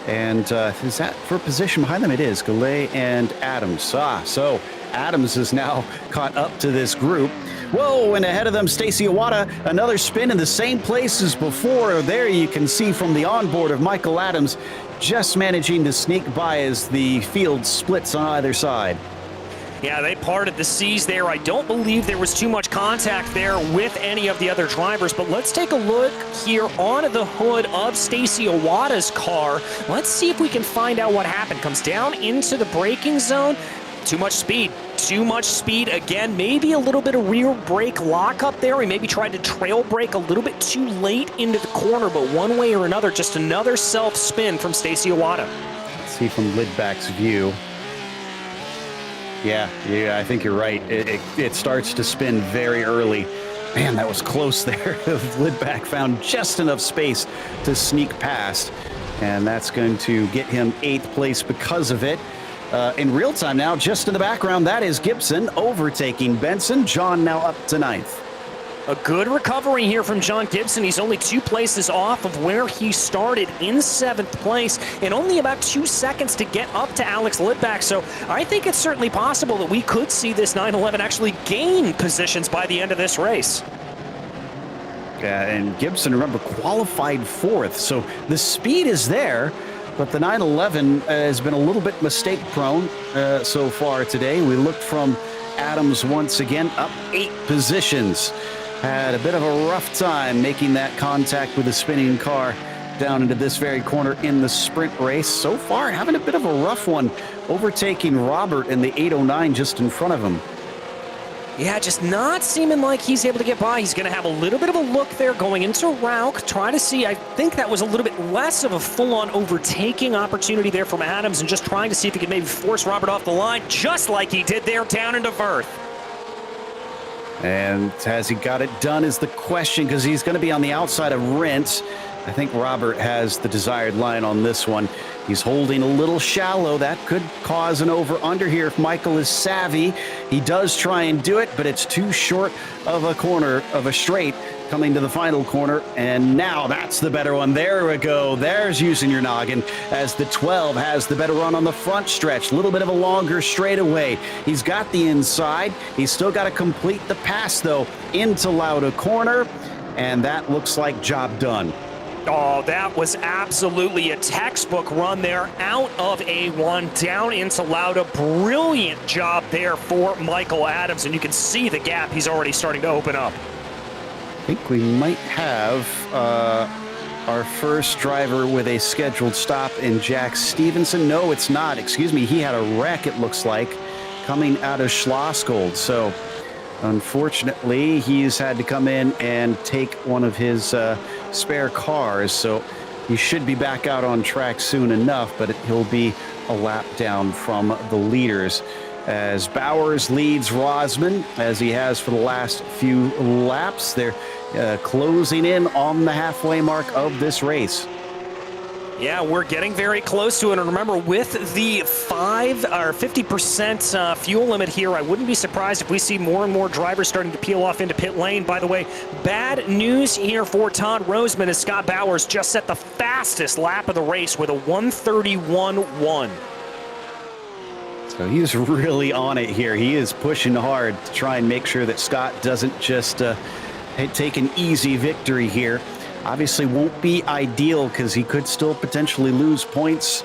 And is that for position behind them? It is. Goulet and Adams. So Adams is now caught up to this group. Whoa, and ahead of them, Stacy Iwata, another spin in the same place as before. There you can see from the onboard of Michael Adams, just managing to sneak by as the field splits on either side. Yeah, they parted the seas there. I don't believe there was too much contact there with any of the other drivers, but let's take a look here on the hood of Stacy Iwata's car. Let's see if we can find out what happened. Comes down into the braking zone. Too much speed. Too much speed again. Maybe a little bit of rear brake lockup there. He maybe tried to trail brake a little bit too late into the corner, but one way or another, just another self-spin from Stacy Iwata. Let's see from Lidback's view. Yeah, I think you're right. It starts to spin very early. Man, that was close there. Lidback found just enough space to sneak past, and that's going to get him 8th place because of it. In real time now, just in the background, that is Gibson overtaking Benson. John now up to 9th. A good recovery here from John Gibson. He's only 2 places off of where he started in 7th place and only about 2 seconds to get up to Alex Lidback. So I think it's certainly possible that we could see this 911 actually gain positions by the end of this race. Yeah, and Gibson, remember, qualified 4th. So the speed is there, but the 911 has been a little bit mistake prone so far today. We looked from Adams once again, up 8 positions. Had a bit of a rough time making that contact with the spinning car down into this very corner in the sprint race. So far, having a bit of a rough one, overtaking Robert in the 809 just in front of him. Yeah, just not seeming like he's able to get by. He's going to have a little bit of a look there going into Rauch. Try to see, I think that was a little bit less of a full-on overtaking opportunity there from Adams, and just trying to see if he could maybe force Robert off the line, just like he did there down into Verth. And has he got it done is the question, because he's going to be on the outside of Rentz. I think Robert has the desired line on this one. He's holding a little shallow. That could cause an over-under here if Michael is savvy. He does try and do it, but it's too short of a corner of a straight coming to the final corner, and now that's the better one. There we go. There's using your noggin as the 12 has the better run on the front stretch. A little bit of a longer straightaway. He's got the inside. He's still got to complete the pass, though, into Lauda corner, and that looks like job done. Oh, that was absolutely a textbook run there, out of A1 down into Lauda. Brilliant job there for Michael Adams, and you can see the gap he's already starting to open up. I think we might have our first driver with a scheduled stop in Jack Stevenson. No, it's not. Excuse me. He had a wreck, it looks like, coming out of Schlosskold. So unfortunately, he's had to come in and take one of his spare cars. So he should be back out on track soon enough, but he'll be a lap down from the leaders, as Bowers leads Rosman, as he has for the last few laps. They're closing in on the halfway mark of this race. Yeah, we're getting very close to it. And remember, with the 50% fuel limit here, I wouldn't be surprised if we see more and more drivers starting to peel off into pit lane. By the way, bad news here for Todd Roseman, as Scott Bowers just set the fastest lap of the race with a 1:31.1. So he's really on it here. He is pushing hard to try and make sure that Scott doesn't just take an easy victory here. Obviously won't be ideal because he could still potentially lose points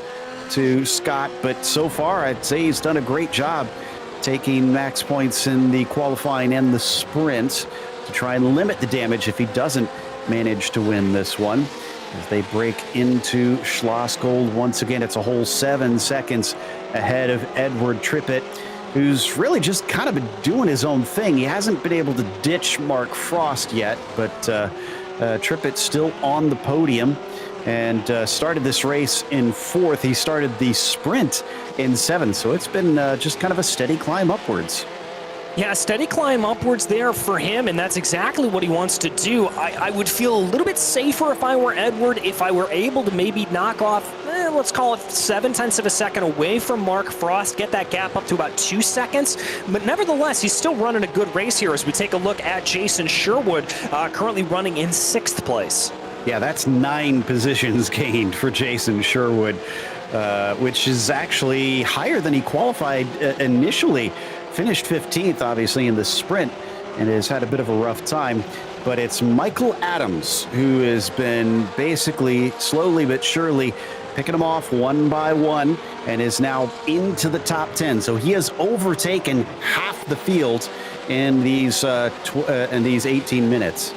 to Scott, but so far I'd say he's done a great job taking max points in the qualifying and the sprint to try and limit the damage if he doesn't manage to win this one. As they break into Schlosskold once again, it's a whole 7 seconds ahead of Edward Trippett, who's really just kind of been doing his own thing. He hasn't been able to ditch Mark Frost yet, but Trippett's still on the podium and started this race in 4th. He started the sprint in 7th, so it's been just kind of a steady climb upwards. Yeah, a steady climb upwards there for him, and that's exactly what he wants to do. I would feel a little bit safer if I were Edward, if I were able to maybe knock off, let's call it 0.7 of a second away from Mark Frost, get that gap up to about 2 seconds. But nevertheless, he's still running a good race here as we take a look at Jason Sherwood, currently running in 6th place. Yeah, that's 9 positions gained for Jason Sherwood, which is actually higher than he qualified initially. Finished 15th, obviously, in the sprint, and has had a bit of a rough time. But it's Michael Adams who has been basically slowly but surely picking them off one by one and is now into the top 10. So he has overtaken half the field in these 18 minutes.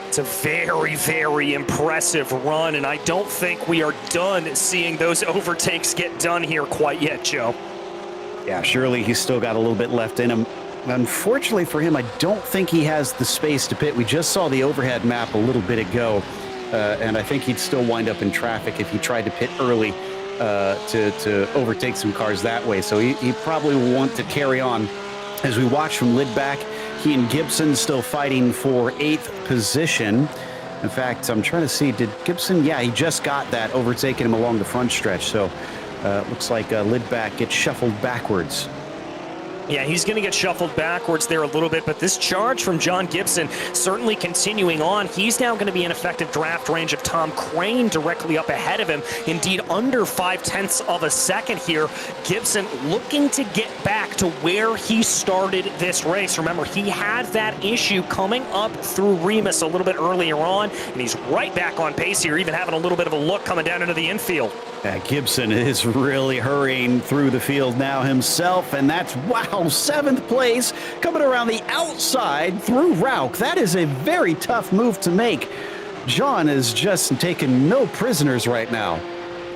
It's a very, very impressive run, and I don't think we are done seeing those overtakes get done here quite yet, Joe. Yeah, surely he's still got a little bit left in him. Unfortunately for him, I don't think he has the space to pit. We just saw the overhead map a little bit ago, and I think he'd still wind up in traffic if he tried to pit early to overtake some cars that way. So he probably will want to carry on. As we watch from Lidback, he and Gibson still fighting for 8th position. In fact, I'm trying to see, did Gibson? Yeah, he just got that, overtaking him along the front stretch. So looks like Lidback gets shuffled backwards. Yeah, he's going to get shuffled backwards there a little bit, but this charge from John Gibson certainly continuing on. He's now going to be in effective draft range of Tom Crane directly up ahead of him. Indeed, under 0.5 of a second here. Gibson looking to get back to where he started this race. Remember, he had that issue coming up through Remus a little bit earlier on, and he's right back on pace here, even having a little bit of a look coming down into the infield. Gibson is really hurrying through the field now himself, and that's, wow, 7th place, coming around the outside through Rauch. That is a very tough move to make. John is just taking no prisoners right now.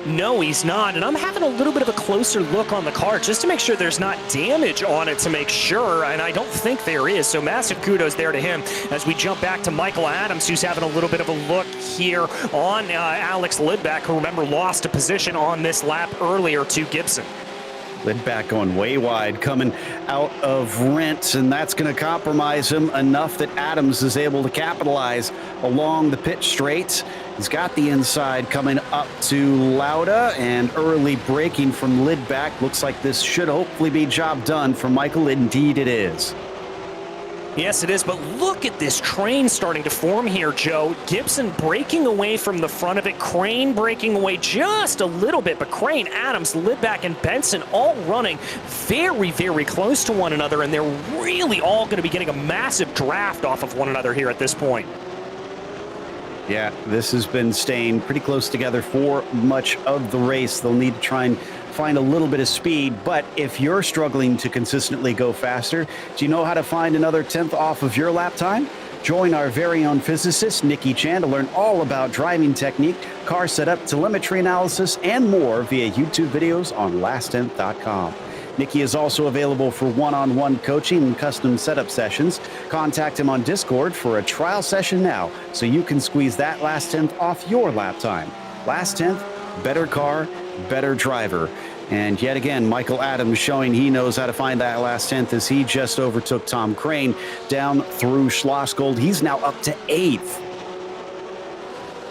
No, he's not, and I'm having a little bit of a closer look on the car just to make sure there's not damage on it, to make sure, and I don't think there is, so massive kudos there to him. As we jump back to Michael Adams, who's having a little bit of a look here on Alex Lidback, who, remember, lost a position on this lap earlier to Gibson. Lidback going way wide, coming out of Rent, and that's going to compromise him enough that Adams is able to capitalize along the pit straight. He's got the inside coming up to Lauda, and early braking from Lidback. Looks like this should hopefully be job done for Michael. Indeed it is. Yes, it is, but look at this train starting to form here, Joe. Gibson breaking away from the front of it, Crane breaking away just a little bit, but Crane, Adams, Lidback, and Benson all running very, very close to one another, and they're really all going to be getting a massive draft off of one another here at this point. Yeah, this has been staying pretty close together for much of the race. They'll need to try and find a little bit of speed, but if you're struggling to consistently go faster, do you know how to find another 10th off of your lap time? Join our very own physicist, Nikki Chan, to learn all about driving technique, car setup, telemetry analysis, and more via YouTube videos on last10th.com. Nikki is also available for one-on-one coaching and custom setup sessions. Contact him on Discord for a trial session now so you can squeeze that last 10th off your lap time. Last 10th, better car, better driver. And yet again, Michael Adams showing he knows how to find that last 10th as he just overtook Tom Crane down through Schlossgold. He's now up to 8th.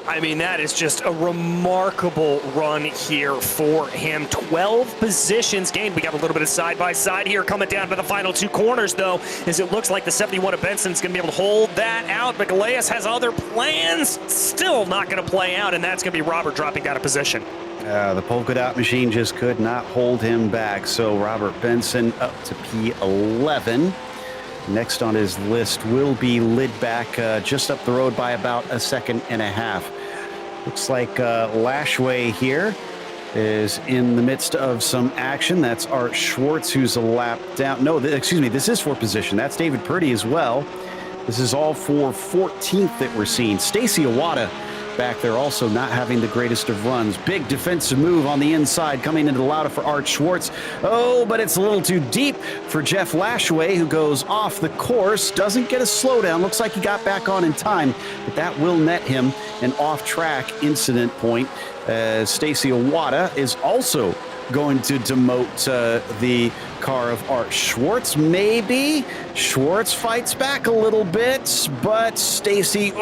I mean, that is just a remarkable run here for him. 12 positions gained. We got a little bit of side-by-side here coming down to the final two corners, though, as it looks like the 71 of Benson's going to be able to hold that out. But Galeas has other plans. Still not going to play out, and that's going to be Robert dropping out of position. The polka dot machine just could not hold him back. So Robert Benson up to P11. Next on his list will be Lidback, just up the road by about a second and a half. Looks like Lashway here is in the midst of some action. That's Art Schwartz, who's a lap down. No, excuse me, this is for position. That's David Purdy as well. This is all for 14th that we're seeing. Stacy Iwata back there also not having the greatest of runs. Big defensive move on the inside coming into the Lauda for Art Schwartz. Oh, but it's a little too deep for Jeff Lashway, who goes off the course. Doesn't get a slowdown. Looks like he got back on in time, but that will net him an off-track incident point. Stacy Iwata is also going to demote the car of Art Schwartz, maybe. Schwartz fights back a little bit, but Stacy,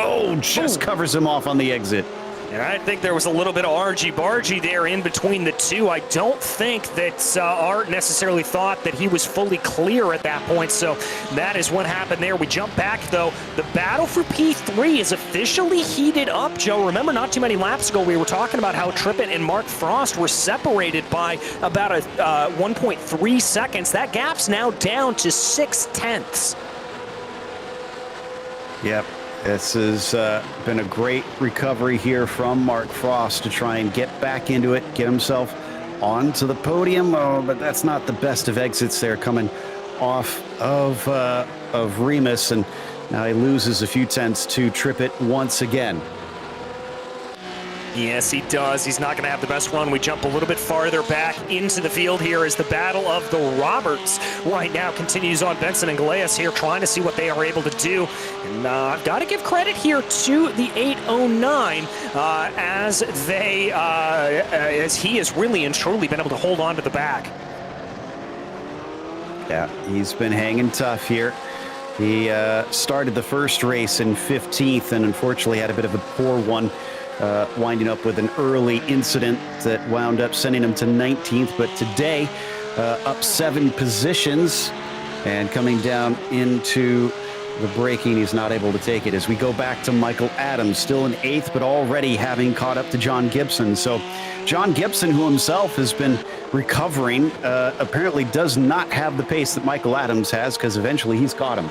just covers him off on the exit. And I think there was a little bit of argy-bargy there in between the two. I don't think that Art necessarily thought that he was fully clear at that point, so that is what happened there. We jump back, though. The battle for P3 is officially heated up, Joe. Remember, not too many laps ago, we were talking about how Trippett and Mark Frost were separated by about 1.3 seconds. That gap's now down to 0.6. Yep. This has been a great recovery here from Mark Frost to try and get back into it, get himself onto the podium. Oh, but that's not the best of exits there coming off of Remus, and now he loses a few tenths to Trippett once again. Yes, he does. He's not going to have the best run. We jump a little bit farther back into the field here as the battle of the Roberts right now continues on. Benson and Galeas here trying to see what they are able to do. And I've got to give credit here to the 809 as he has really and truly been able to hold on to the back. Yeah, he's been hanging tough here. He started the first race in 15th and unfortunately had a bit of a poor one. Winding up with an early incident that wound up sending him to 19th, but today up 7 positions and coming down into the braking, he's not able to take it. As we go back to Michael Adams, still in 8th, but already having caught up to John Gibson. So John Gibson, who himself has been recovering, apparently does not have the pace that Michael Adams has, because eventually he's caught him.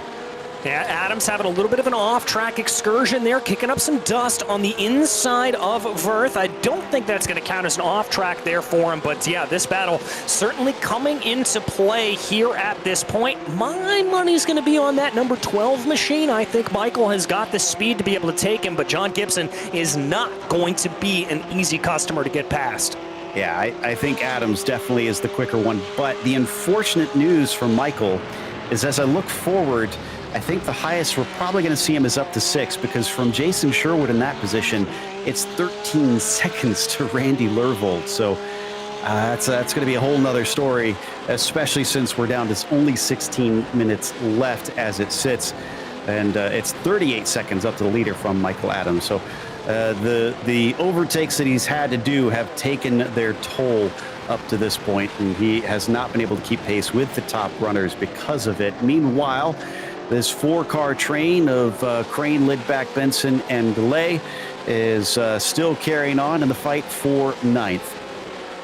Yeah, Adams having a little bit of an off-track excursion there, kicking up some dust on the inside of Verth. I don't think that's going to count as an off-track there for him, but yeah, this battle certainly coming into play here at this point. My money's going to be on that number 12 machine. I think Michael has got the speed to be able to take him, but John Gibson is not going to be an easy customer to get past. Yeah, I think Adams definitely is the quicker one, but the unfortunate news for Michael is as I look forward, I think the highest we're probably going to see him is up to 6, because from Jason Sherwood in that position, it's 13 seconds to Randy Lervold. So that's going to be a whole nother story, especially since we're down to only 16 minutes left as it sits. And it's 38 seconds up to the leader from Michael Adams. So the overtakes that he's had to do have taken their toll up to this point, and he has not been able to keep pace with the top runners because of it. Meanwhile, This 4-car train of Crane, Lidback, Benson, and Delay is still carrying on in the fight for ninth.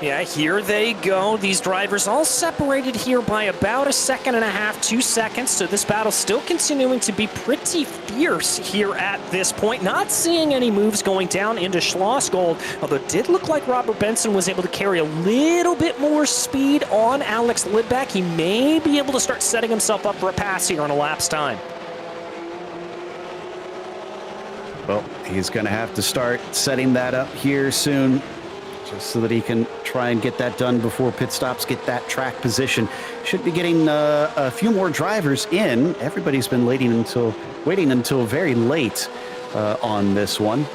Yeah, here they go. These drivers all separated here by about 1.5 seconds, 2 seconds. So this battle still continuing to be pretty fierce here at this point. Not seeing any moves going down into Schlossgold, although it did look like Robert Benson was able to carry a little bit more speed on Alex Lidback. He may be able to start setting himself up for a pass here on a lapse time. Well, he's going to have to start setting that up here soon, just so that he can try and get that done before pit stops, get that track position. Should be getting a few more drivers in. Everybody's been waiting until very late on this one.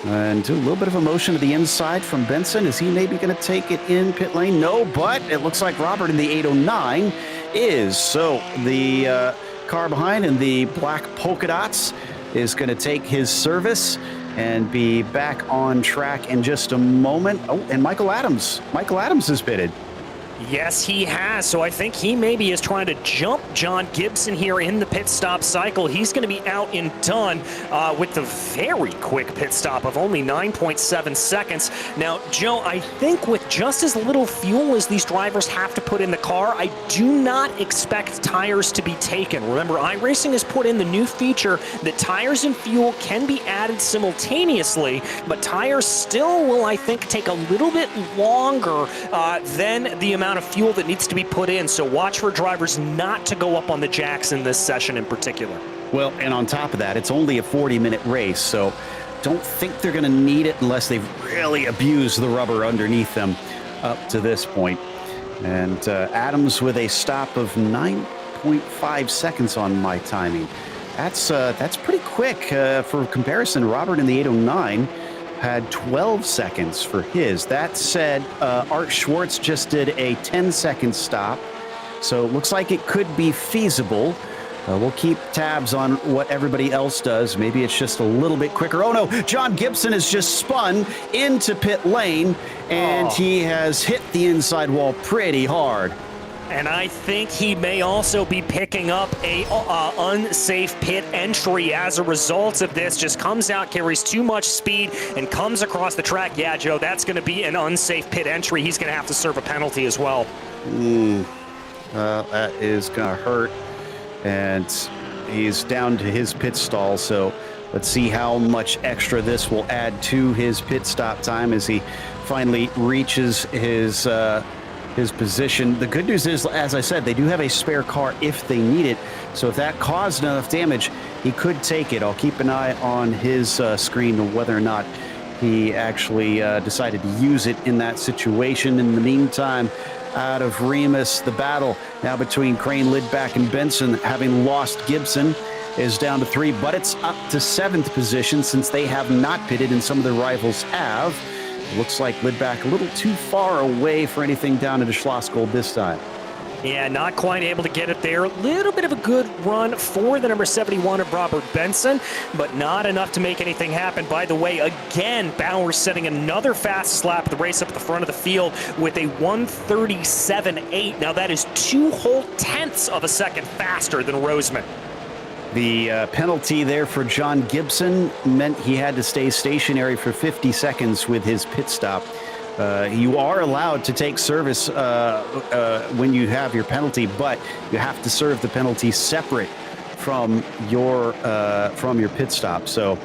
And a little bit of a motion to the inside from Benson. Is he maybe going to take it in pit lane? No, but it looks like Robert in the 809 is. So the car behind in the black polka dots is going to take his service and be back on track in just a moment. Oh, and Michael Adams has pitted. Yes, he has. So I think he maybe is trying to jump John Gibson here in the pit stop cycle. He's going to be out and done with the very quick pit stop of only 9.7 seconds. Now, Joe, I think with just as little fuel as these drivers have to put in the car, I do not expect tires to be taken. Remember, iRacing has put in the new feature that tires and fuel can be added simultaneously, but tires still will, I think, take a little bit longer than the amount of fuel that needs to be put in. So watch for drivers not to go up on the jacks in this session in particular. Well, and on top of that, it's only a 40-minute race, so don't think they're going to need it unless they've really abused the rubber underneath them up to this point. And Adams with a stop of 9.5 seconds on my timing. That's pretty quick. For comparison, Robert in the 809 had 12 seconds for his. That said, Art Schwartz just did a 10-second stop, so it looks like it could be feasible. We'll keep tabs on what everybody else does. Maybe it's just a little bit quicker. Oh no, John Gibson has just spun into pit lane, and he has hit the inside wall pretty hard. And I think he may also be picking up a unsafe pit entry as a result of this. Just comes out, carries too much speed, and comes across the track. Yeah, Joe, that's going to be an unsafe pit entry. He's going to have to serve a penalty as well. That is going to hurt. And he's down to his pit stall, so let's see how much extra this will add to his pit stop time as he finally reaches his position. The good news is, as I said, they do have a spare car if they need it. So if that caused enough damage, he could take it. I'll keep an eye on his screen of whether or not he actually decided to use it in that situation. In the meantime, out of Remus, the battle now between Crane, Lidback, and Benson, having lost Gibson, is down to 3, but it's up to 7th position since they have not pitted and some of their rivals have. Looks like Lidback a little too far away for anything down into Schlossgold this time. Yeah, not quite able to get it there. A little bit of a good run for the number 71 of Robert Benson, but not enough to make anything happen. By the way, again, Bowers setting another fastest lap of the race up at the front of the field with a 1:37.8. Now that is 2 whole tenths of a second faster than Roseman. The penalty there for John Gibson meant he had to stay stationary for 50 seconds with his pit stop. You are allowed to take service when you have your penalty, but you have to serve the penalty separate from your pit stop. So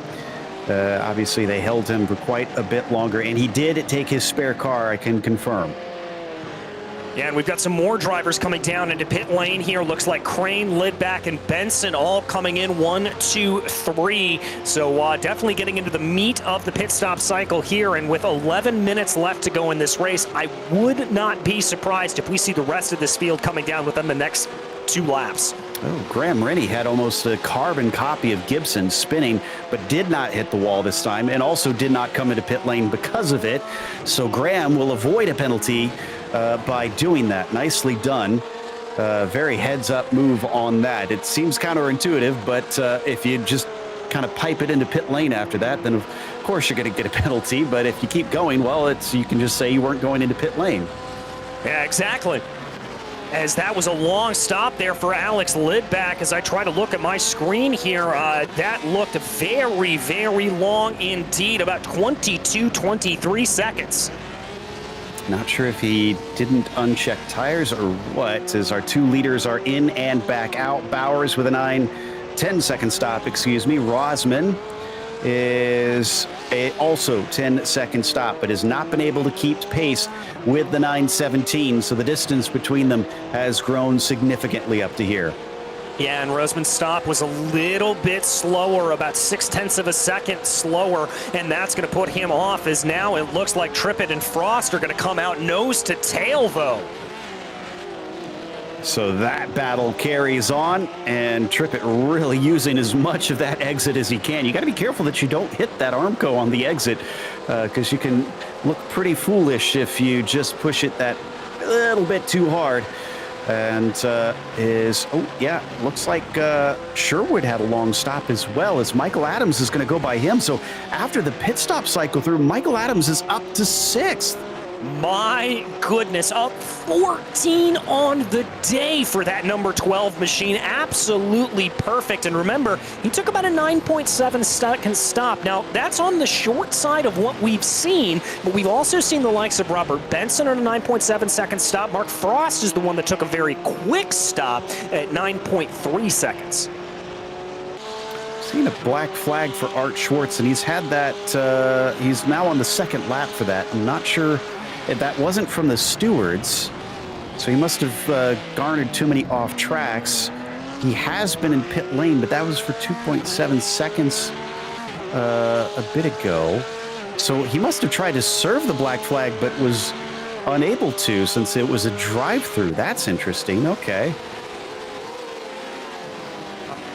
obviously they held him for quite a bit longer, and he did take his spare car, I can confirm. Yeah, and we've got some more drivers coming down into pit lane here. Looks like Crane, Lidback, and Benson all coming in 1, 2, 3. So definitely getting into the meat of the pit stop cycle here. And with 11 minutes left to go in this race, I would not be surprised if we see the rest of this field coming down within the next 2 laps. Oh, Graham Rennie had almost a carbon copy of Gibson spinning, but did not hit the wall this time, and also did not come into pit lane because of it. So Graham will avoid a penalty by doing that. Nicely done. Very heads-up move on that. It seems counterintuitive, but if you just kind of pipe it into pit lane after that, then of course you're going to get a penalty. But if you keep going, well, you can just say you weren't going into pit lane. Yeah, exactly. As that was a long stop there for Alex Lidback. As I try to look at my screen here, that looked very, very long indeed, about 23 seconds. Not sure if he didn't uncheck tires or what, as our two leaders are in and back out. Bowers with a 10-second stop, Rosman is also 10-second stop, but has not been able to keep pace with the 917, so the distance between them has grown significantly up to here. Yeah, and Rosman's stop was a little bit slower, about 0.6 of a second slower, and that's going to put him off, as now it looks like Trippett and Frost are going to come out nose to tail, though. So that battle carries on, and Trippett really using as much of that exit as he can. You got to be careful that you don't hit that Armco on the exit, because you can look pretty foolish if you just push it that little bit too hard. And looks like Sherwood had a long stop as well, as Michael Adams is going to go by him. So after the pit stop cycle through, Michael Adams is up to 6th. My goodness, up 14 on the day for that number 12 machine. Absolutely perfect. And remember, he took about a 9.7 second stop. Now, that's on the short side of what we've seen, but we've also seen the likes of Robert Benson on a 9.7 second stop. Mark Frost is the one that took a very quick stop at 9.3 seconds. Seen a black flag for Art Schwartz, and he's had that, he's now on the second lap for that. I'm not sure if that wasn't from the stewards, so he must have garnered too many off tracks. He has been in pit lane, but that was for 2.7 seconds a bit ago. So he must have tried to serve the black flag, but was unable to, since it was a drive-through. That's interesting. Okay.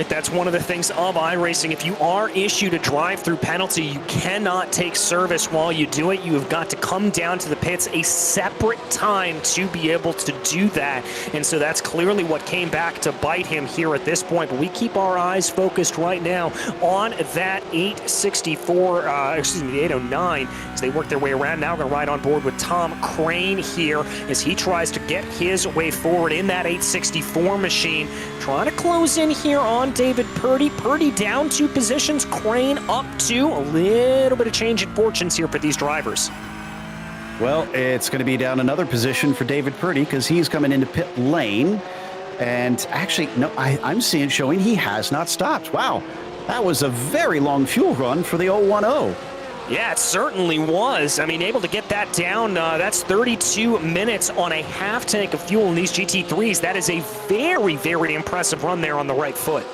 That's one of the things of iRacing. If you are issued a drive-through penalty, you cannot take service while you do it. You have got to come down to the pits a separate time to be able to do that. And so that's clearly what came back to bite him here at this point. But we keep our eyes focused right now on that 809, as they work their way around. Now going to ride on board with Tom Crane here as he tries to get his way forward in that 864 machine. Trying to close in here on David Purdy. Purdy down 2 positions, Crane up 2. A little bit of change in fortunes here for these drivers. Well, it's going to be down another position for David Purdy, because he's coming into pit lane. And actually, no, I'm seeing showing he has not stopped. Wow, that was a very long fuel run for the 010. Yeah, it certainly was. I mean, able to get that down, that's 32 minutes on a half tank of fuel in these GT3s. That is a very, very impressive run there on the right foot.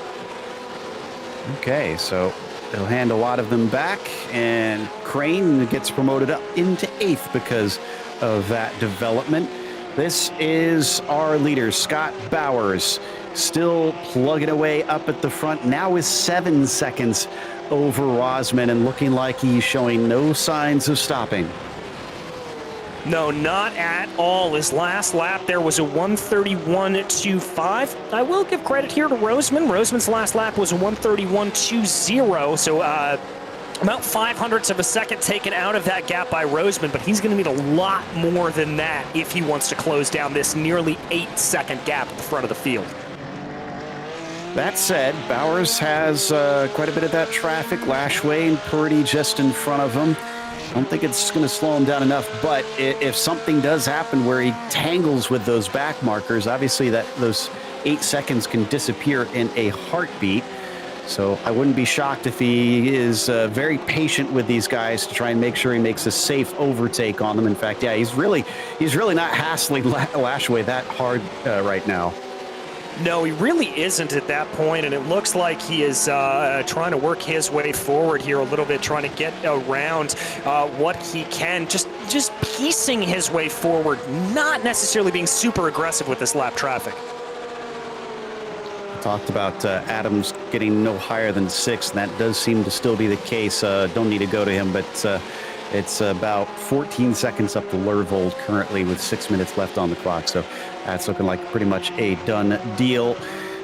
Okay, so they'll hand a lot of them back, and Crane gets promoted up into 8th because of that development. This is our leader, Scott Bowers, still plugging away up at the front, now is 7 seconds over Rosman, and looking like he's showing no signs of stopping. No, not at all. His last lap there was a 1:31.25. I will give credit here to Rosman. Rosman's last lap was a 1:31.20, so about 0.05 of a second taken out of that gap by Rosman, but he's going to need a lot more than that if he wants to close down this nearly 8-second gap at the front of the field. That said, Bowers has quite a bit of that traffic. Lashway and Purdy just in front of him. I don't think it's going to slow him down enough, but if something does happen where he tangles with those back markers, obviously those 8 seconds can disappear in a heartbeat. So I wouldn't be shocked if he is very patient with these guys to try and make sure he makes a safe overtake on them. In fact, yeah, he's really not hassling Lashway that hard right now. No, he really isn't at that point, and it looks like he is trying to work his way forward here a little bit, trying to get around what he can, just piecing his way forward, not necessarily being super aggressive with this lap traffic. Talked about Adams getting no higher than 6th, and that does seem to still be the case. Don't need to go to him, but it's about 14 seconds up to Lervold currently with 6 minutes left on the clock. So that's looking like pretty much a done deal.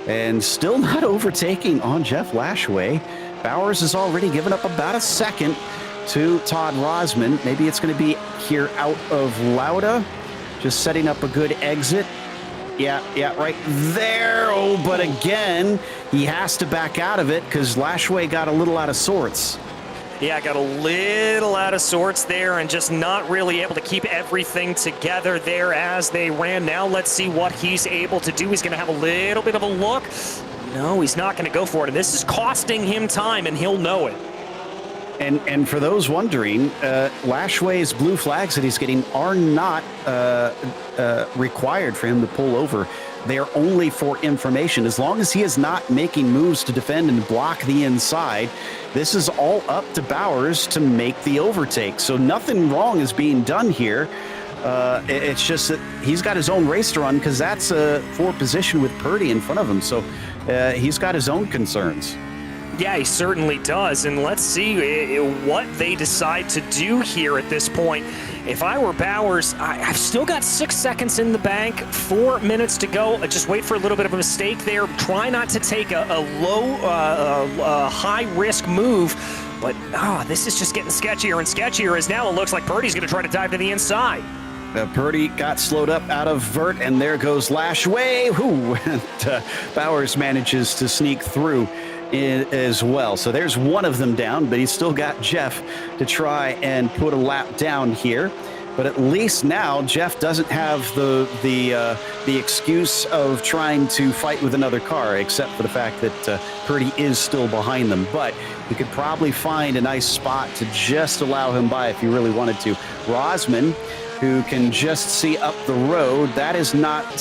And still not overtaking on Jeff Lashway. Bowers has already given up about a second to Todd Rosman. Maybe it's going to be here out of Lauda, just setting up a good exit. Yeah, right there. Oh, but again, he has to back out of it because Lashway got a little out of sorts. Yeah, got a little out of sorts there and just not really able to keep everything together there as they ran. Now let's see what he's able to do. He's going to have a little bit of a look. No, he's not going to go for it, and this is costing him time, and he'll know it. And for those wondering, Lashway's blue flags that he's getting are not required for him to pull over. They are only for information. As long as he is not making moves to defend and block the inside, this is all up to Bowers to make the overtake. So nothing wrong is being done here. It's just that he's got his own race to run because that's for position with Purdy in front of him. So he's got his own concerns. Yeah, he certainly does, and let's see what they decide to do here at this point. If I were Bowers, I've still got 6 seconds in the bank, 4 minutes to go. Just wait for a little bit of a mistake there. Try not to take a high-risk move, but this is just getting sketchier and sketchier as now it looks like Purdy's going to try to dive to the inside. Purdy got slowed up out of vert, and there goes Lashway. And Bowers manages to sneak through as well. So there's one of them down, but he's still got Jeff to try and put a lap down here. But at least now Jeff doesn't have the excuse of trying to fight with another car, except for the fact that Purdy is still behind them. But he could probably find a nice spot to just allow him by if he really wanted to. Rosman, who can just see up the road, that is not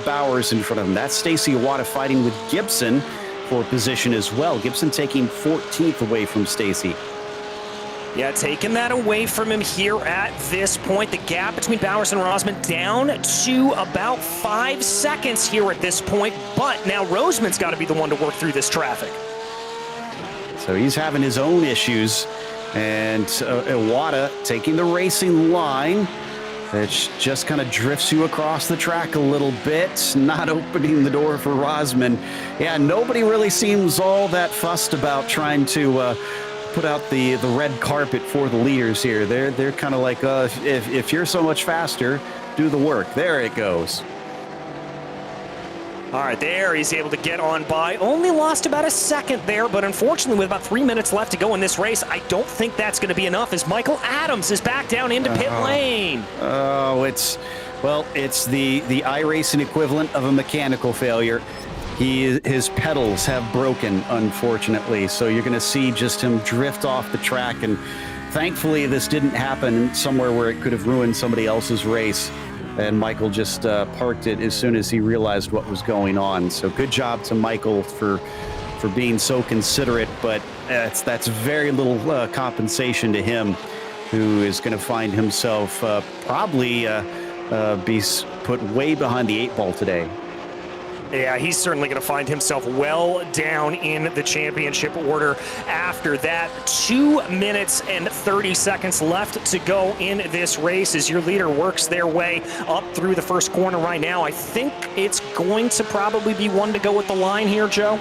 Bowers in front of him. That's Stacy Iwata fighting with Gibson for position as well. Gibson taking 14th away from Stacy. Yeah, taking that away from him here at this point. The gap between Bowers and Rosman down to about 5 seconds here at this point. But now Roseman's got to be the one to work through this traffic. So he's having his own issues. And Iwata taking the racing line. It just kind of drifts you across the track a little bit, not opening the door for Rosman. Yeah, nobody really seems all that fussed about trying to put out the red carpet for the leaders here. They're kind of like, if you're so much faster, do the work. There it goes. All right, there he's able to get on by. Only lost about a second there, but unfortunately with about 3 minutes left to go in this race, I don't think that's going to be enough as Michael Adams is back down into pit lane. Oh, it's the iRacing equivalent of a mechanical failure. His pedals have broken, unfortunately, so you're going to see just him drift off the track, and thankfully this didn't happen somewhere where it could have ruined somebody else's race. And Michael just parked it as soon as he realized what was going on. So good job to Michael for being so considerate, but that's very little compensation to him, who is going to find himself probably be put way behind the 8 ball today. Yeah, he's certainly going to find himself well down in the championship order after that. 2 minutes and 30 seconds left to go in this race as your leader works their way up through the first corner right now. I think it's going to probably be one to go with the line here, Joe.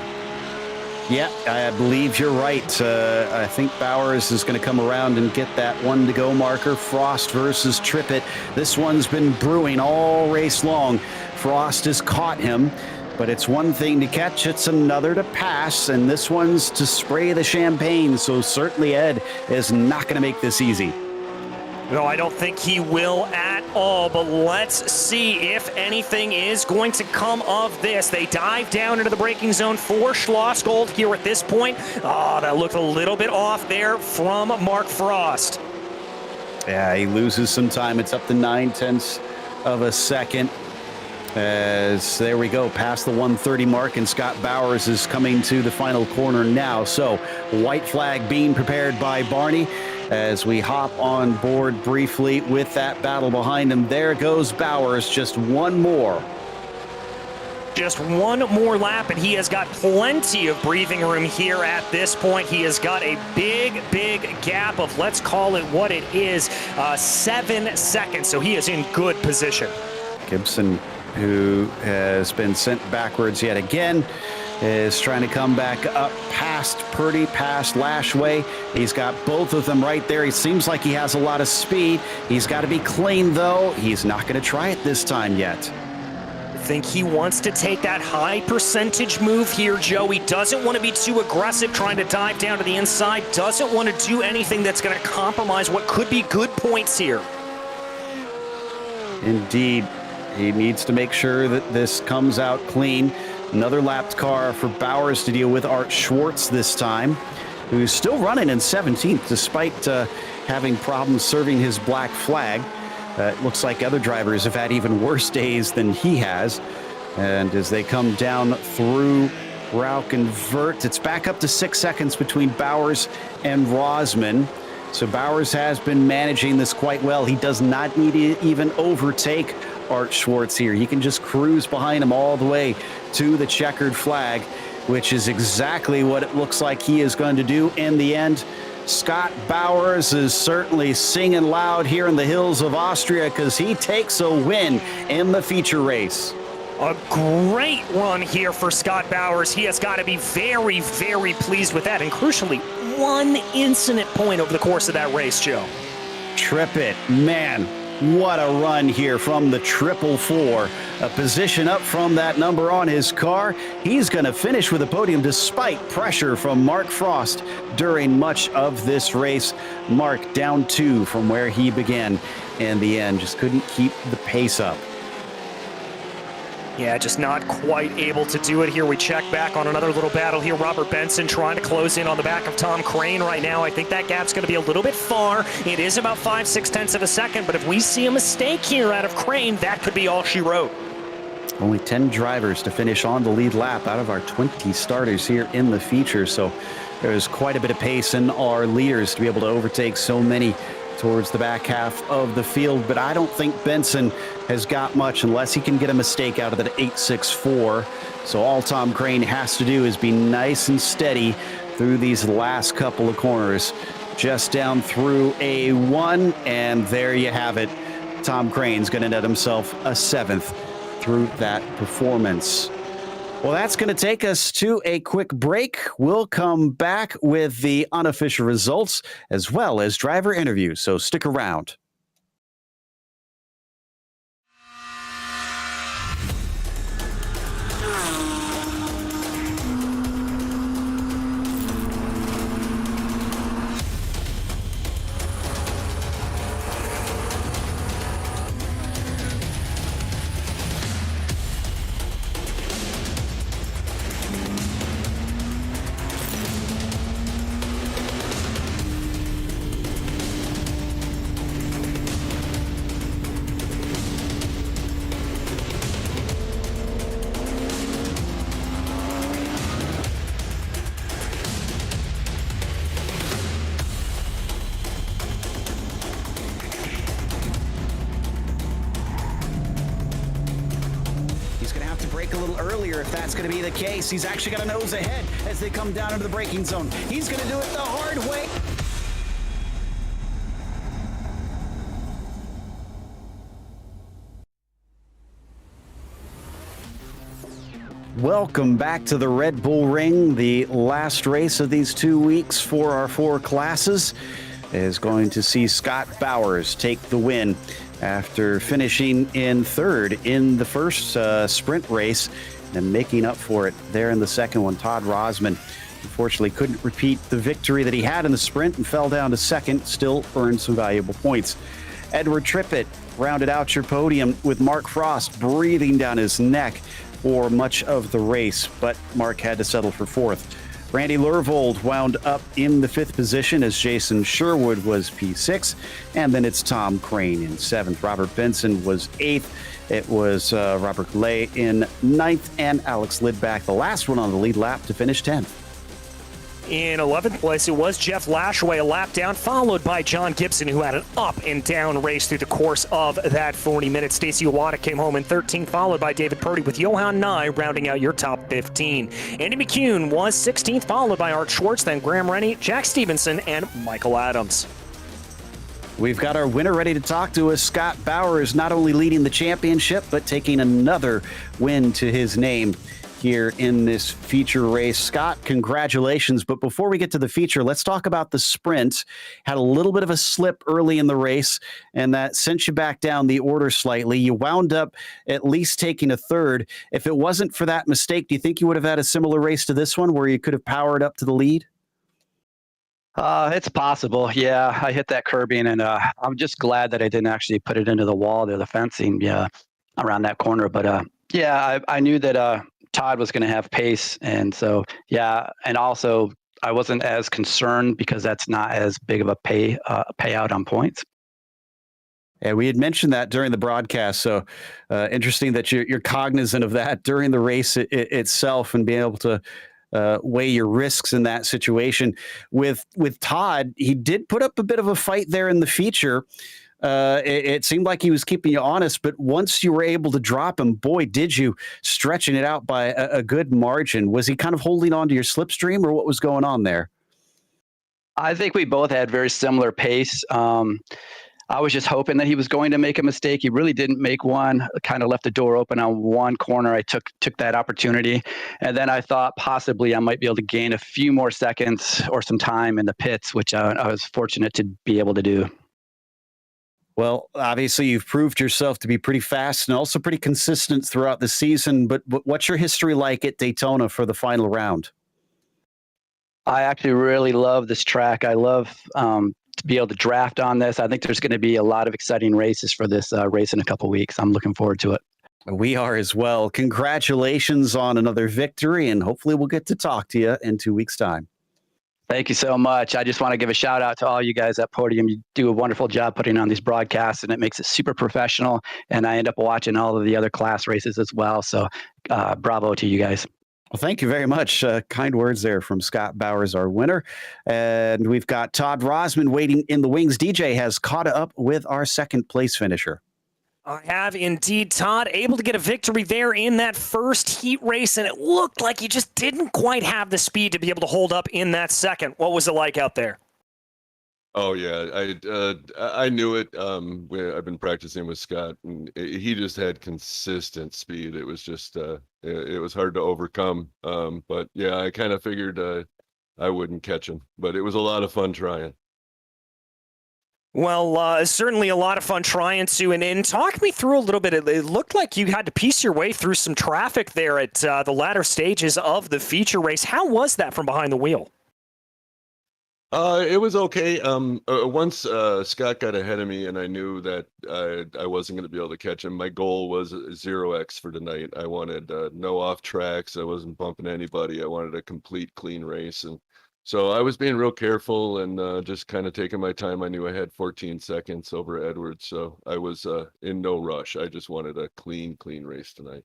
Yeah, I believe you're right. I think Bowers is going to come around and get that one to go marker. Frost versus Trippett. This one's been brewing all race long. Frost has caught him, but it's one thing to catch, it's another to pass, and this one's to spray the champagne. So certainly Ed is not going to make this easy. No, I don't think he will at all, but let's see if anything is going to come of this. They dive down into the braking zone for Schlossgold here at this point. Oh, that looked a little bit off there from Mark Frost. Yeah, he loses some time. It's up to 9/10 of a second. As there we go, past the 130 mark, and Scott Bowers is coming to the final corner now. So white flag being prepared by Barney as we hop on board briefly with that battle behind him. There goes Bowers, just one more. Just one more lap, and he has got plenty of breathing room here at this point. He has got a big gap of, let's call it what it is, 7 seconds. So he is in good position. Gibson, who has been sent backwards yet again, is trying to come back up past Purdy, past Lashway. He's got both of them right there. He seems like he has a lot of speed. He's got to be clean, though. He's not going to try it this time yet. think he wants to take that high percentage move here, Joe. He doesn't want to be too aggressive trying to dive down to the inside, doesn't want to do anything that's going to compromise what could be good points here. Indeed, he needs to make sure that this comes out clean. Another lapped car for Bowers to deal with, Art Schwartz this time, who's still running in 17th despite having problems serving his black flag. It looks like other drivers have had even worse days than he has. And as they come down through Rauch and Vert, it's back up to 6 seconds between Bowers and Rosman. So Bowers has been managing this quite well. He does not need to even overtake Art Schwartz here. He can just cruise behind him all the way to the checkered flag, which is exactly what it looks like he is going to do in the end. Scott Bowers is certainly singing loud here in the hills of Austria because he takes a win in the feature race. A great run here for Scott Bowers. He has got to be very, very pleased with that. And crucially, one incident point over the course of that race, Joe. Trippett, man, what a run here from the 444. A position up from that number on his car. He's going to finish with a podium despite pressure from Mark Frost during much of this race. Mark down 2 from where he began in the end. Just couldn't keep the pace up. Yeah, just not quite able to do it here. We check back on another little battle here. Robert Benson trying to close in on the back of Tom Crane right now. I think that gap's going to be a little bit far. It is about 5/6 tenths of a second, but if we see a mistake here out of Crane, that could be all she wrote. Only 10 drivers to finish on the lead lap out of our 20 starters here in the feature. So there's quite a bit of pace in our leaders to be able to overtake so many towards the back half of the field. But I don't think Benson has got much unless he can get a mistake out of that 8.64. So all Tom Crane has to do is be nice and steady through these last couple of corners. Just down through A1, and there you have it. Tom Crane's going to net himself a 7th through that performance. Well, that's going to take us to a quick break. We'll come back with the unofficial results as well as driver interviews, so stick around. A little earlier if that's going to be the case. He's actually got a nose ahead as they come down into the braking zone. He's going to do it the hard way. Welcome back to the Red Bull Ring. The last race of these 2 weeks for our 4 classes is going to see Scott Bowers take the win after finishing in 3rd in the first sprint race and making up for it there in the second one. Todd Rosman unfortunately couldn't repeat the victory that he had in the sprint and fell down to 2nd, still earned some valuable points. Edward Trippett rounded out your podium with Mark Frost breathing down his neck for much of the race, but Mark had to settle for 4th. Randy Lervold wound up in the 5th position as Jason Sherwood was P6, and then it's Tom Crane in 7th. Robert Benson was 8th. It was Robert Lay in 9th, and Alex Lidback, the last one on the lead lap, to finish 10th. In 11th place, it was Jeff Lashaway, a lap down, followed by John Gibson, who had an up and down race through the course of that 40 minutes. Stacey Iwata came home in 13th, followed by David Purdy, with Johan Nye rounding out your top 15. Andy McCune was 16th, followed by Art Schwartz, then Graham Rennie, Jack Stevenson, and Michael Adams. We've got our winner ready to talk to us. Scott Bowers not only leading the championship, but taking another win to his name here in this feature race. Scott, congratulations. But before we get to the feature, let's talk about the sprint. Had a little bit of a slip early in the race, and that sent you back down the order slightly. You wound up at least taking a third. If it wasn't for that mistake, do you think you would have had a similar race to this one where you could have powered up to the lead? It's possible. Yeah, I hit that curbing, and I'm just glad that I didn't actually put it into the wall there, the fencing, around that corner. But yeah, I knew that Todd was going to have pace, and so yeah, and also I wasn't as concerned because that's not as big of a payout on points. Yeah, we had mentioned that during the broadcast. So interesting that you're cognizant of that during the race itself and being able to weigh your risks in that situation. With Todd, he did put up a bit of a fight there in the feature. It seemed like he was keeping you honest, but once you were able to drop him, boy, did you, stretching it out by a good margin. Was he kind of holding on to your slipstream, or what was going on there? I think we both had very similar pace. I was just hoping that he was going to make a mistake. He really didn't make one. Kind of left the door open on one corner. I took that opportunity, and then I thought possibly I might be able to gain a few more seconds or some time in the pits, which I was fortunate to be able to do. Well, obviously, you've proved yourself to be pretty fast and also pretty consistent throughout the season. But what's your history like at Daytona for the final round? I actually really love this track. I love to be able to draft on this. I think there's going to be a lot of exciting races for this race in a couple of weeks. I'm looking forward to it. We are as well. Congratulations on another victory, and hopefully we'll get to talk to you in 2 weeks' time. Thank you so much. I just want to give a shout out to all you guys at Podium. You do a wonderful job putting on these broadcasts, and it makes it super professional. And I end up watching all of the other class races as well. So bravo to you guys. Well, thank you very much. Kind words there from Scott Bowers, our winner. And we've got Todd Rosman waiting in the wings. DJ has caught up with our second place finisher. I have indeed, Todd, able to get a victory there in that first heat race, and it looked like you just didn't quite have the speed to be able to hold up in that second. What was it like out there? Oh yeah, I knew it. I've been practicing with Scott, and he just had consistent speed. It was just it was hard to overcome. But yeah, I kind of figured I wouldn't catch him, but it was a lot of fun trying. Well, certainly a lot of fun trying to, and talk me through a little bit. It looked like you had to piece your way through some traffic there at the latter stages of the feature race. How was that from behind the wheel? It was okay. Once Scott got ahead of me and I knew that I wasn't going to be able to catch him, my goal was 0x for tonight. I wanted no off tracks. I wasn't bumping anybody. I wanted a complete clean race. And so I was being real careful and just kind of taking my time. I knew I had 14 seconds over Edwards, so I was in no rush. I just wanted a clean race tonight.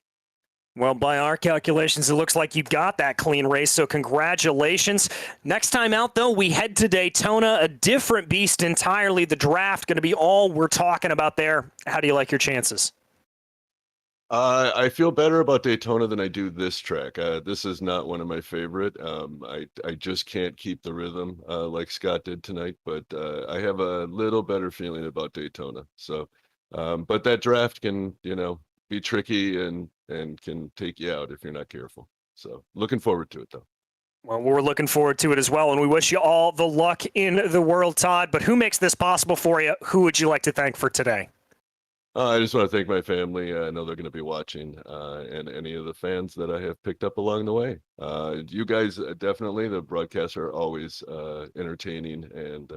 Well, by our calculations, it looks like you got that clean race, so congratulations. Next time out, though, we head to Daytona, a different beast entirely. The draft going to be all we're talking about there. How do you like your chances? I feel better about Daytona than I do this track. This is not one of my favorite. I just can't keep the rhythm like Scott did tonight, but I have a little better feeling about Daytona. So, but that draft can, be tricky and can take you out if you're not careful. So looking forward to it, though. Well, we're looking forward to it as well, and we wish you all the luck in the world, Todd. But who makes this possible for you? Who would you like to thank for today? I just want to thank my family. I know they're going to be watching, and any of the fans that I have picked up along the way. You guys, definitely, the broadcasts are always entertaining, and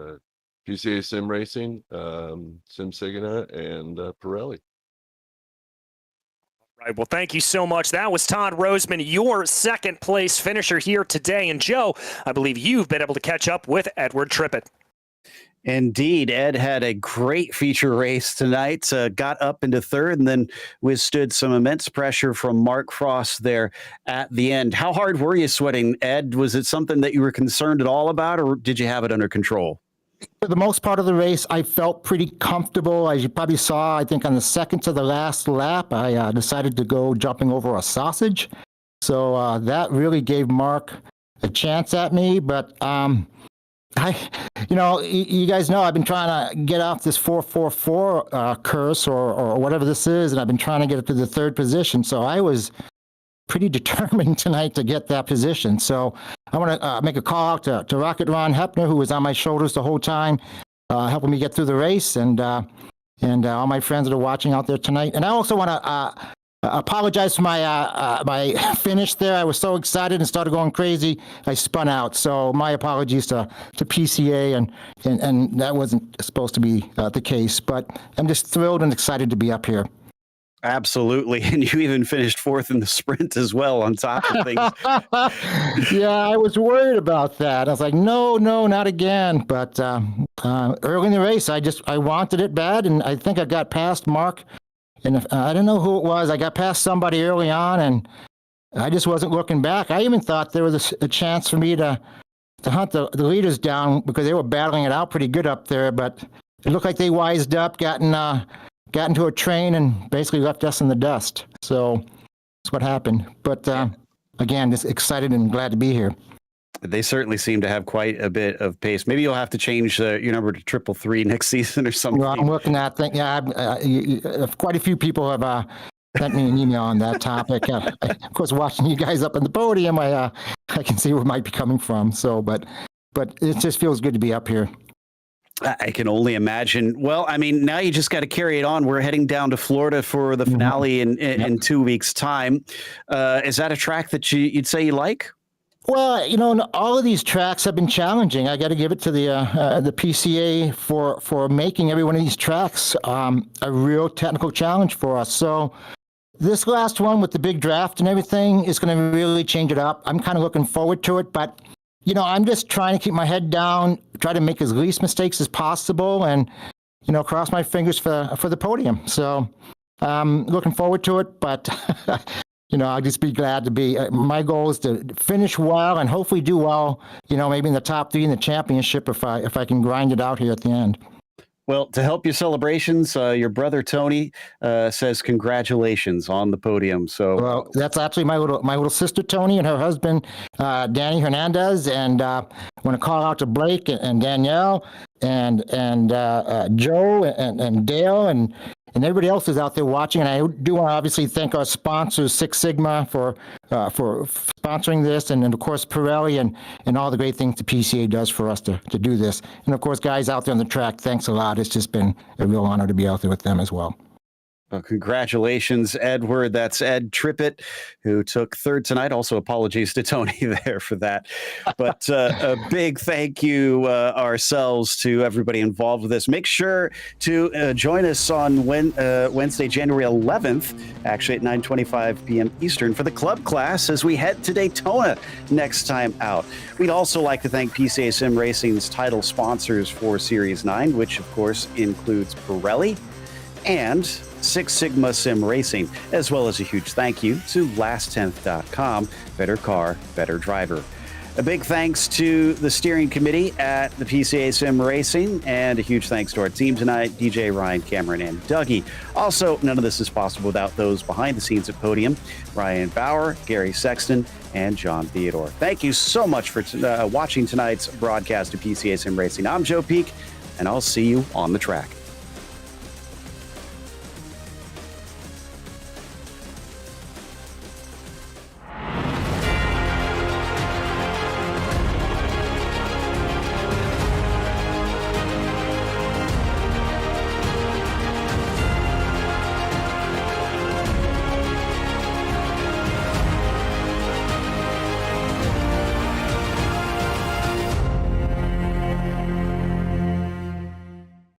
PCA Sim Racing, Sim Sigana, and Pirelli. Right, well, thank you so much. That was Todd Rosman, your second place finisher here today. And Joe, I believe you've been able to catch up with Edward Trippett. Indeed, Ed had a great feature race tonight, got up into third, and then withstood some immense pressure from Mark Frost there at the end. How hard were you sweating, Ed? Was it something that you were concerned at all about, or did you have it under control? For the most part of the race, I felt pretty comfortable. As you probably saw, I think on the second to the last lap, I decided to go jumping over a sausage. So that really gave Mark a chance at me. But you guys know I've been trying to get off this 444 curse or whatever this is, and I've been trying to get it to the third position. So I was pretty determined tonight to get that position. So I want to make a call out to Rocket Ron Hepner, who was on my shoulders the whole time, helping me get through the race, and all my friends that are watching out there tonight. And I also want to apologize for my my finish there. I was so excited and started going crazy, I spun out. So my apologies to PCA, and that wasn't supposed to be the case. But I'm just thrilled and excited to be up here. Absolutely. And you even finished fourth in the sprint as well, on top of things. Yeah, I was worried about that. I was like, no, not again. But early in the race, I wanted it bad, and I think I got past Mark. And I don't know who it was. I got past somebody early on, and I just wasn't looking back. I even thought there was a chance for me to hunt the leaders down, because they were battling it out pretty good up there. But it looked like they wised up, got into a train, and basically left us in the dust. So that's what happened. But again, just excited and glad to be here. They certainly seem to have quite a bit of pace. Maybe you'll have to change your number to 333 next season or something. Well, I'm looking at that. Yeah, quite a few people have sent me an email on that topic. Of course, watching you guys up on the podium, I can see where it might be coming from. So, but it just feels good to be up here. I can only imagine. Well, I mean, now you just got to carry it on. We're heading down to Florida for the finale in 2 weeks' time. Is that a track that you'd say you like? Well, all of these tracks have been challenging. I got to give it to the PCA for making every one of these tracks a real technical challenge for us. So this last one with the big draft and everything is going to really change it up. I'm kind of looking forward to it, but I'm just trying to keep my head down, try to make as least mistakes as possible, and cross my fingers for the podium. So looking forward to it, but. I'll just be glad to be. My goal is to finish well and hopefully do well. Maybe in the top 3 in the championship if I can grind it out here at the end. Well, to help your celebrations, your brother Tony says congratulations on the podium. So, well, that's actually my little sister Tony and her husband Danny Hernandez, and I want to call out to Blake and Danielle and Joe and Dale and everybody else is out there watching. And I do want to obviously thank our sponsors, Six Sigma, for sponsoring this, and of course Pirelli and all the great things the PCA does for us to do this. And of course, guys out there on the track, thanks a lot. It's just been a real honor to be out there with them as well. Well, congratulations, Edward. That's Ed Trippett, who took third tonight. Also, apologies to Tony there for that. But a big thank you ourselves to everybody involved with this. Make sure to join us on Wednesday, January 11th, actually at 9:25 p.m. Eastern, for the club class as we head to Daytona next time out. We'd also like to thank PCA Sim Racing's title sponsors for Series 9, which, of course, includes Pirelli and Six Sigma Sim Racing, as well as a huge thank you to LastTenth.com, better car, better driver. A big thanks to the steering committee at the PCA Sim Racing, and a huge thanks to our team tonight, DJ, Ryan, Cameron, and Dougie. Also, none of this is possible without those behind the scenes at Podium, Ryan Bauer, Gary Sexton, and John Theodore. Thank you so much for watching tonight's broadcast of PCA Sim Racing. I'm Joe Peak, and I'll see you on the track.